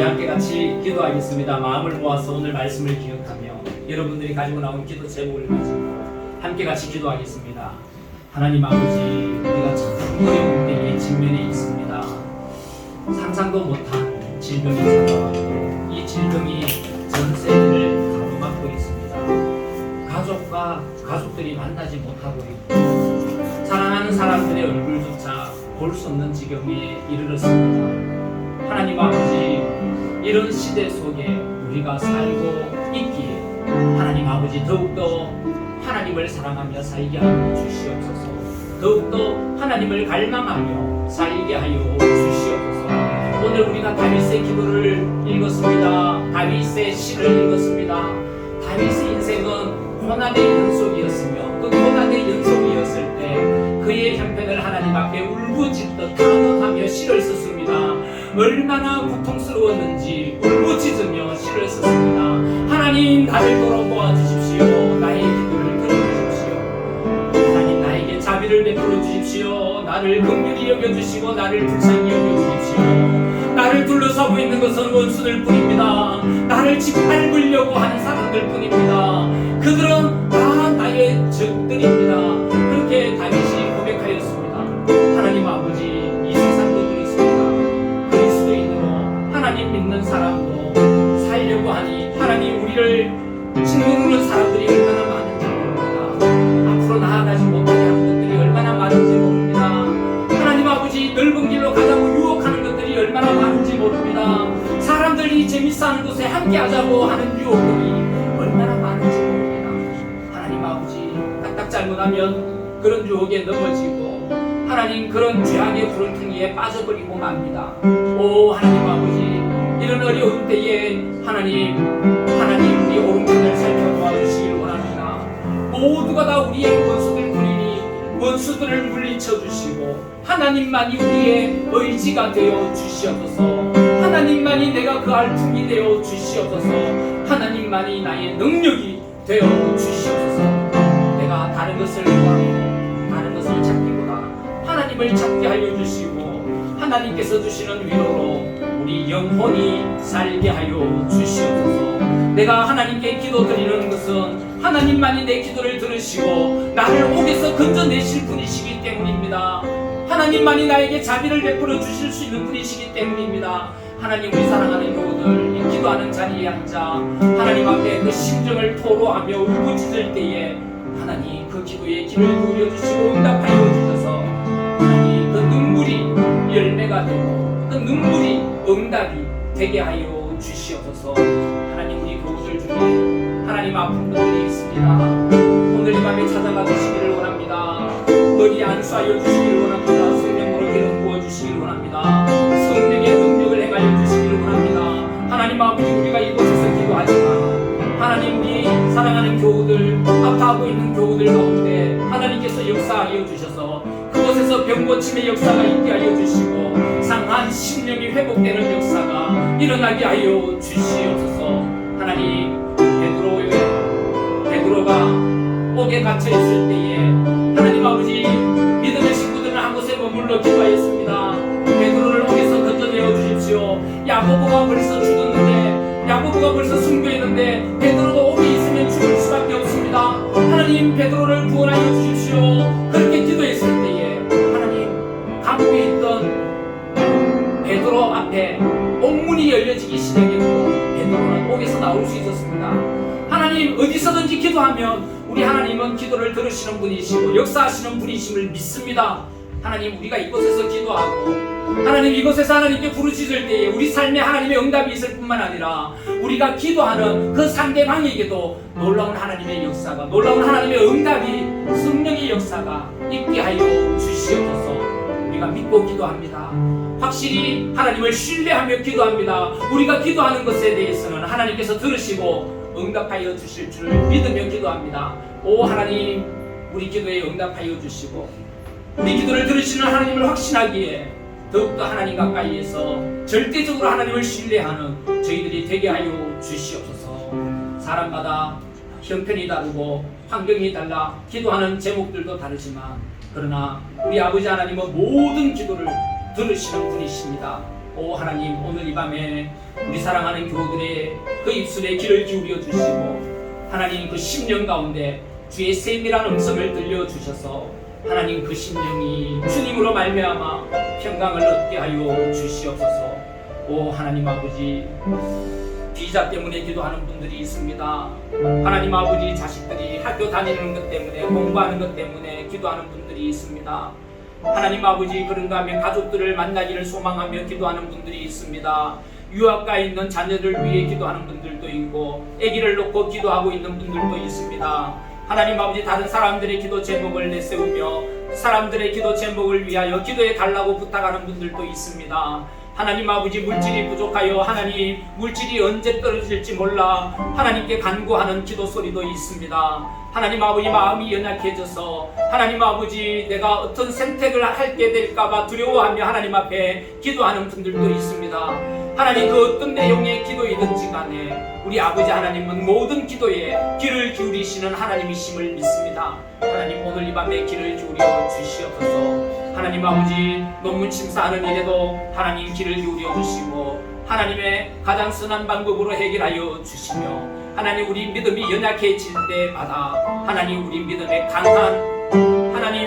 함께 같이 기도하겠습니다. 마음을 모아서 오늘 말씀을 기억하며 여러분들이 가지고 나온 기도 제목을 가지고 함께 같이 기도하겠습니다. 하나님 아버지, 우리가 참 어려운 때에 직면해 있습니다. 상상도 못한 질병이 찾아왔고 이 질병이 전 세계를 가로막고 있습니다. 가족들이 만나지 못하고 있고 사랑하는 사람들의 얼굴조차 볼 수 없는 지경에 이르렀습니다. 하나님 아버지, 이런 시대 속에 우리가 살고 있기에 하나님 아버지 더욱더 하나님을 사랑하며 살게 하여 주시옵소서. 더욱더 하나님을 갈망하며 살게 하여 주시옵소서. 오늘 우리가 다윗의 기도를 읽었습니다. 다윗의 시를 읽었습니다. 다윗의 인생은 고난의 연속이었으며 그 고난의 연속이었을 때 그의 형편을 하나님 앞에 울부짖듯 탄원하며 시를 썼습니다. 얼마나 고통스러웠는지 울부짖으며 시를 썼습니다. 하나님, 나를 돌아보아 주십시오. 나의 기도를 들어주십시오. 하나님, 나에게 자비를 베풀어 주십시오. 나를 긍휼히 여겨주시고 나를 불쌍히 여겨주십시오. 나를 둘러싸고 있는 것은 원수들 뿐입니다. 나를 짓밟으려고 하는 사람들 뿐입니다. 그들은 다 나의 적들입니다. 그렇게 다윗이 고백하였습니다. 하나님 아버지, 이 세상도 그렇습니다. 그리스도인으로 하나님 믿는 사람도 살려고 하니 하나님 우리를 짓누르는 사람들이 얼마나 많은지 모릅니다. 앞으로 나아가지 못하게 하는 것들이 얼마나 많은지 모릅니다. 하나님 아버지, 넓은 길로 가자고 유혹하는 것들이 얼마나 많은지 모릅니다. 사람들이 재밌어하는 곳에 함께 하자고 하는 유혹들이 얼마나 많은지 모릅니다. 하나님 아버지, 까딱 잘못하면 그런 유혹에 넘어지고 하나님 그런 죄악의 구렁텅이에 빠져버리고 맙니다. 오 하나님 아버지, 이런 어려운 때에 하나님 우리 오른편을 살펴보아 주시기를 원합니다. 모두가 다 우리의 원수들 뿐이니 원수들을 물리쳐 주시고 하나님만이 우리의 의지가 되어 주시옵소서. 하나님만이 내가 그 알품이 되어 주시옵소서. 하나님만이 나의 능력이 되어 주시옵소서. 내가 다른 것을 구하고 다른 것을 찾기보다 하나님을 찾게 하여 주시고 하나님께서 주시는 위로로 우리 영혼이 살게 하여 주시옵소서. 내가 하나님께 기도드리는 것은 하나님만이 내 기도를 들으시고 나를 옥에서 건져내실 분이시기 때문입니다. 하나님만이 나에게 자비를 베풀어 주실 수 있는 분이시기 때문입니다. 하나님, 우리 사랑하는 교우들 이 기도하는 자리에 앉아 하나님 앞에 그 심정을 토로하며 울부짖을 때에 하나님 그 기도에 귀를 기울여 주시고 응답하여 주셔서 하나님 그 눈물이 열매가 되고 그 눈물이 응답이 되게 하여 주시옵소서. 하나님, 우리 교우들 중에 하나님 아픈 분들이 있습니다. 오늘 이 밤에 찾아가 주시기를 원합니다. 머리 안수하여 주시기를 원합니다. 성령으로 기름 부어 주시기를 원합니다. 성령의 능력을 행하여 주시기를 원합니다. 하나님 아버지, 우리가 이곳에서 기도하지만 하나님 우리 사랑하는 교우들, 아파하고 있는 교우들 가운데 하나님께서 역사하여 주셔서 그곳에서 병고침의 역사가 있게 하여 주시고 상한 심령이 회복되는 역사가 일어나게 하여 주시옵소서. 하나님, 베드로가 옥에 갇혀 있을 때에 하나님 아버지, 믿음의 식구들은 한 곳에 머물러 기도하였습니다. 베드로를 옥에서 건져내어 주십시오. 야고보가 벌써 죽었는데, 야고보가 벌써 순교했는데 베드로도 옥에 있으면 죽을 수밖에 없습니다. 하나님, 베드로를 구원하여 주십시오. 그렇게 기도했을 때에 하나님, 감옥에 있던 베드로 앞에 옥문이 열려지기 시작했고 베드로는 옥에서 나올 수 있었습니다. 하나님, 어디서든지 기도하면 우리 하나님은 기도를 들으시는 분이시고 역사하시는 분이심을 믿습니다. 하나님, 우리가 이곳에서 기도하고 하나님 이곳에서 하나님께 부르짖을 때에 우리 삶에 하나님의 응답이 있을 뿐만 아니라 우리가 기도하는 그 상대방에게도 놀라운 하나님의 역사가, 놀라운 하나님의 응답이, 성령의 역사가 있게 하여 주시옵소서. 우리가 믿고 기도합니다. 확실히 하나님을 신뢰하며 기도합니다. 우리가 기도하는 것에 대해서는 하나님께서 들으시고 응답하여 주실 줄 믿으며 기도합니다. 오 하나님, 우리 기도에 응답하여 주시고 우리 기도를 들으시는 하나님을 확신하기에 더욱더 하나님 가까이에서 절대적으로 하나님을 신뢰하는 저희들이 되게 하여 주시옵소서. 사람마다 형편이 다르고 환경이 달라 기도하는 제목들도 다르지만 그러나 우리 아버지 하나님은 모든 기도를 들으시는 분이십니다. 오 하나님, 오늘 이 밤에 우리 사랑하는 교우들의 그 입술에 귀를 기울여 주시고 하나님 그 심령 가운데 주의 세밀한 음성을 들려주셔서 하나님 그 심령이 주님으로 말미암아 평강을 얻게 하여 주시옵소서. 오 하나님 아버지, 비자 때문에 기도하는 분들이 있습니다. 하나님 아버지, 자식들이 학교 다니는 것 때문에, 공부하는 것 때문에 기도하는 분들이 있습니다. 하나님 아버지, 그런가 하면 가족들을 만나기를 소망하며 기도하는 분들이 있습니다. 유학가에 있는 자녀를 위해 기도하는 분들도 있고, 아기를 놓고 기도하고 있는 분들도 있습니다. 하나님 아버지, 다른 사람들의 기도 제목을 내세우며 사람들의 기도 제목을 위하여 기도해 달라고 부탁하는 분들도 있습니다. 하나님 아버지, 물질이 부족하여 하나님 물질이 언제 떨어질지 몰라 하나님께 간구하는 기도 소리도 있습니다. 하나님 아버지, 마음이 연약해져서 하나님 아버지, 내가 어떤 선택을 하게 될까봐 두려워하며 하나님 앞에 기도하는 분들도 있습니다. 하나님, 그 어떤 내용의 기도이든지 간에 우리 아버지 하나님은 모든 기도에 귀를 기울이시는 하나님이심을 믿습니다. 하나님, 오늘 이 밤에 귀를 기울여 주시옵소서. 하나님 아버지, 논문 심사하는 일에도 하나님 귀를 기울여 주시고 하나님의 가장 선한 방법으로 해결하여 주시며 하나님, 우리 믿음이 연약해질 때마다 하나님 우리 믿음의 강한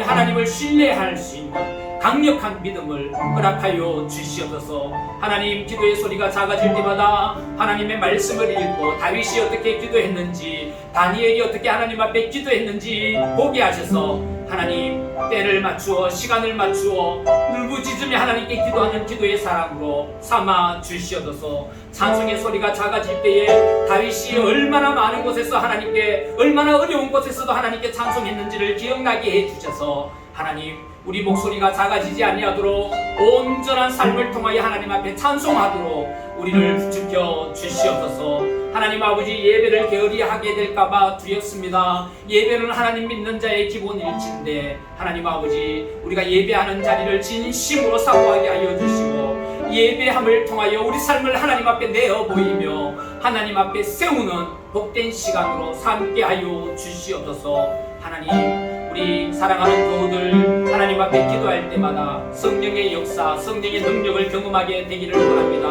하나님을 신뢰할 수 있는 강력한 믿음을 허락하여 주시옵소서. 하나님, 기도의 소리가 작아질 때마다 하나님의 말씀을 읽고 다윗이 어떻게 기도했는지, 다니엘이 어떻게 하나님 앞에 기도했는지 보게 하셔서 하나님 때를 맞추어 시간을 맞추어 울부짖으며 하나님께 기도하는 기도의 사람으로 삼아 주시옵소서. 찬송의 소리가 작아질 때에 다윗이 얼마나 많은 곳에서 하나님께, 얼마나 어려운 곳에서도 하나님께 찬송했는지를 기억나게 해주셔서 하나님, 우리 목소리가 작아지지 아니하도록 온전한 삶을 통하여 하나님 앞에 찬송하도록 우리를 지켜 주시옵소서. 하나님 아버지, 예배를 게으리 하게 될까봐 두렵습니다. 예배는 하나님 믿는 자의 기본 일치인데 하나님 아버지, 우리가 예배하는 자리를 진심으로 사모하게 하여 주시고 예배함을 통하여 우리 삶을 하나님 앞에 내어 보이며 하나님 앞에 세우는 복된 시간으로 삼게 하여 주시옵소서. 하나님, 우리 사랑하는 교우들 하나님 앞에 기도할 때마다 성령의 역사, 성령의 능력을 경험하게 되기를 원합니다.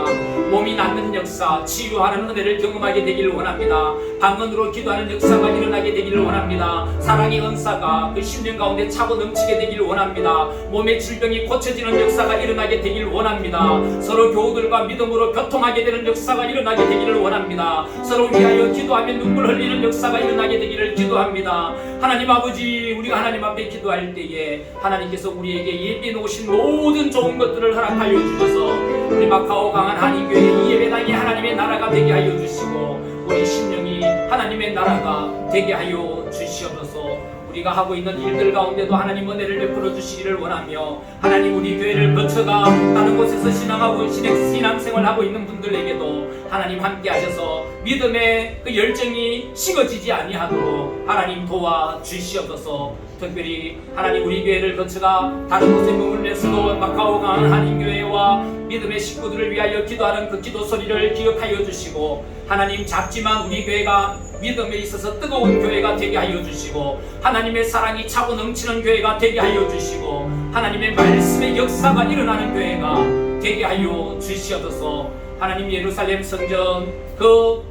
몸이 낫는 역사, 치유하는 은혜를 경험하게 되기를 원합니다. 방언으로 기도하는 역사가 일어나게 되기를 원합니다. 사랑의 은사가 그 심령 가운데 차고 넘치게 되기를 원합니다. 몸의 질병이 고쳐지는 역사가 일어나게 되기를 원합니다. 서로 교우들과 믿음으로 교통하게 되는 역사가 일어나게 되기를 원합니다. 서로 위하여 기도하며 눈물 흘리는 역사가 일어나게 되기를 기도합니다. 하나님 아버지, 우리가 하나님 앞에 기도할 때에 하나님께서 우리에게 예비해 놓으신 모든 좋은 것들을 허락하여 주셔서 우리 마카오 강한 한인교회 이 예배당이 하나님의 나라가 되게 하여 주시고 우리 심령이 하나님의 나라가 되게 하여 주시옵소서. 우리가 하고 있는 일들 가운데도 하나님 은혜를 베풀어 주시기를 원하며 하나님, 우리 교회를 거쳐가 다른 곳에서 신앙생활하고 있는 분들에게도 하나님 함께 하셔서 믿음의 그 열정이 식어지지 아니하도록 하나님 도와 주시옵소서. 특별히 하나님, 우리 교회를 거쳐가 다른 곳에 머물면서도 마카오 강한 한인교회와 믿음의 식구들을 위하여 기도하는 그 기도 소리를 기억하여 주시고 하나님, 작지만 우리 교회가 믿음에 있어서 뜨거운 교회가 되게 하여 주시고 하나님의 사랑이 차고 넘치는 교회가 되게 하여 주시고 하나님의 말씀의 역사가 일어나는 교회가 되게 하여 주시옵소서. 하나님, 예루살렘 성전 그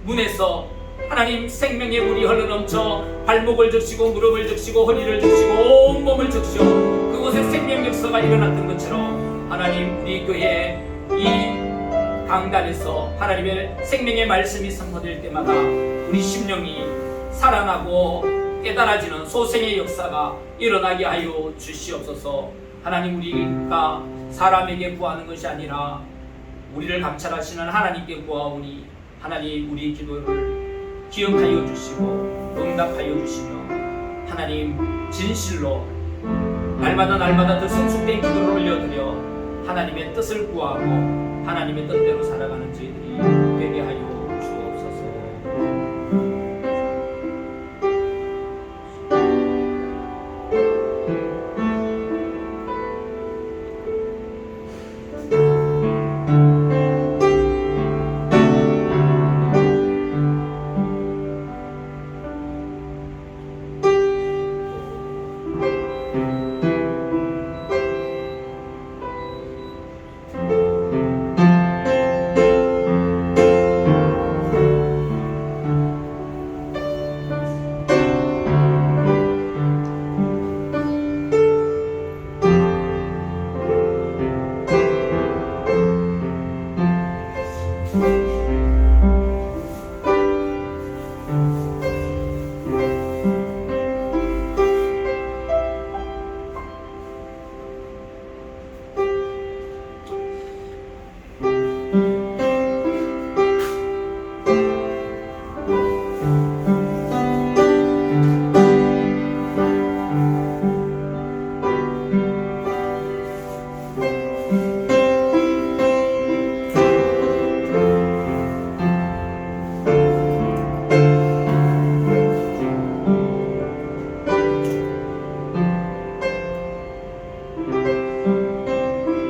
문에서 하나님 생명의 물이 흘러넘쳐 발목을 적시고 무릎을 적시고 허리를 적시고 온몸을 적셔 그곳에 생명 역사가 일어났던 것처럼 하나님, 우리 교회 이 강단에서 하나님의 생명의 말씀이 선포될 때마다 우리 심령이 살아나고 깨달아지는 소생의 역사가 일어나게 하여 주시옵소서. 하나님, 우리가 사람에게 구하는 것이 아니라 우리를 감찰하시는 하나님께 구하오니 하나님, 우리 기도를 기억하여 주시고 응답하여 주시며 하나님, 진실로 날마다 더 성숙된 기도를 올려드려 하나님의 뜻을 구하고 하나님의 뜻대로 살아가는 저희들이 되게 하여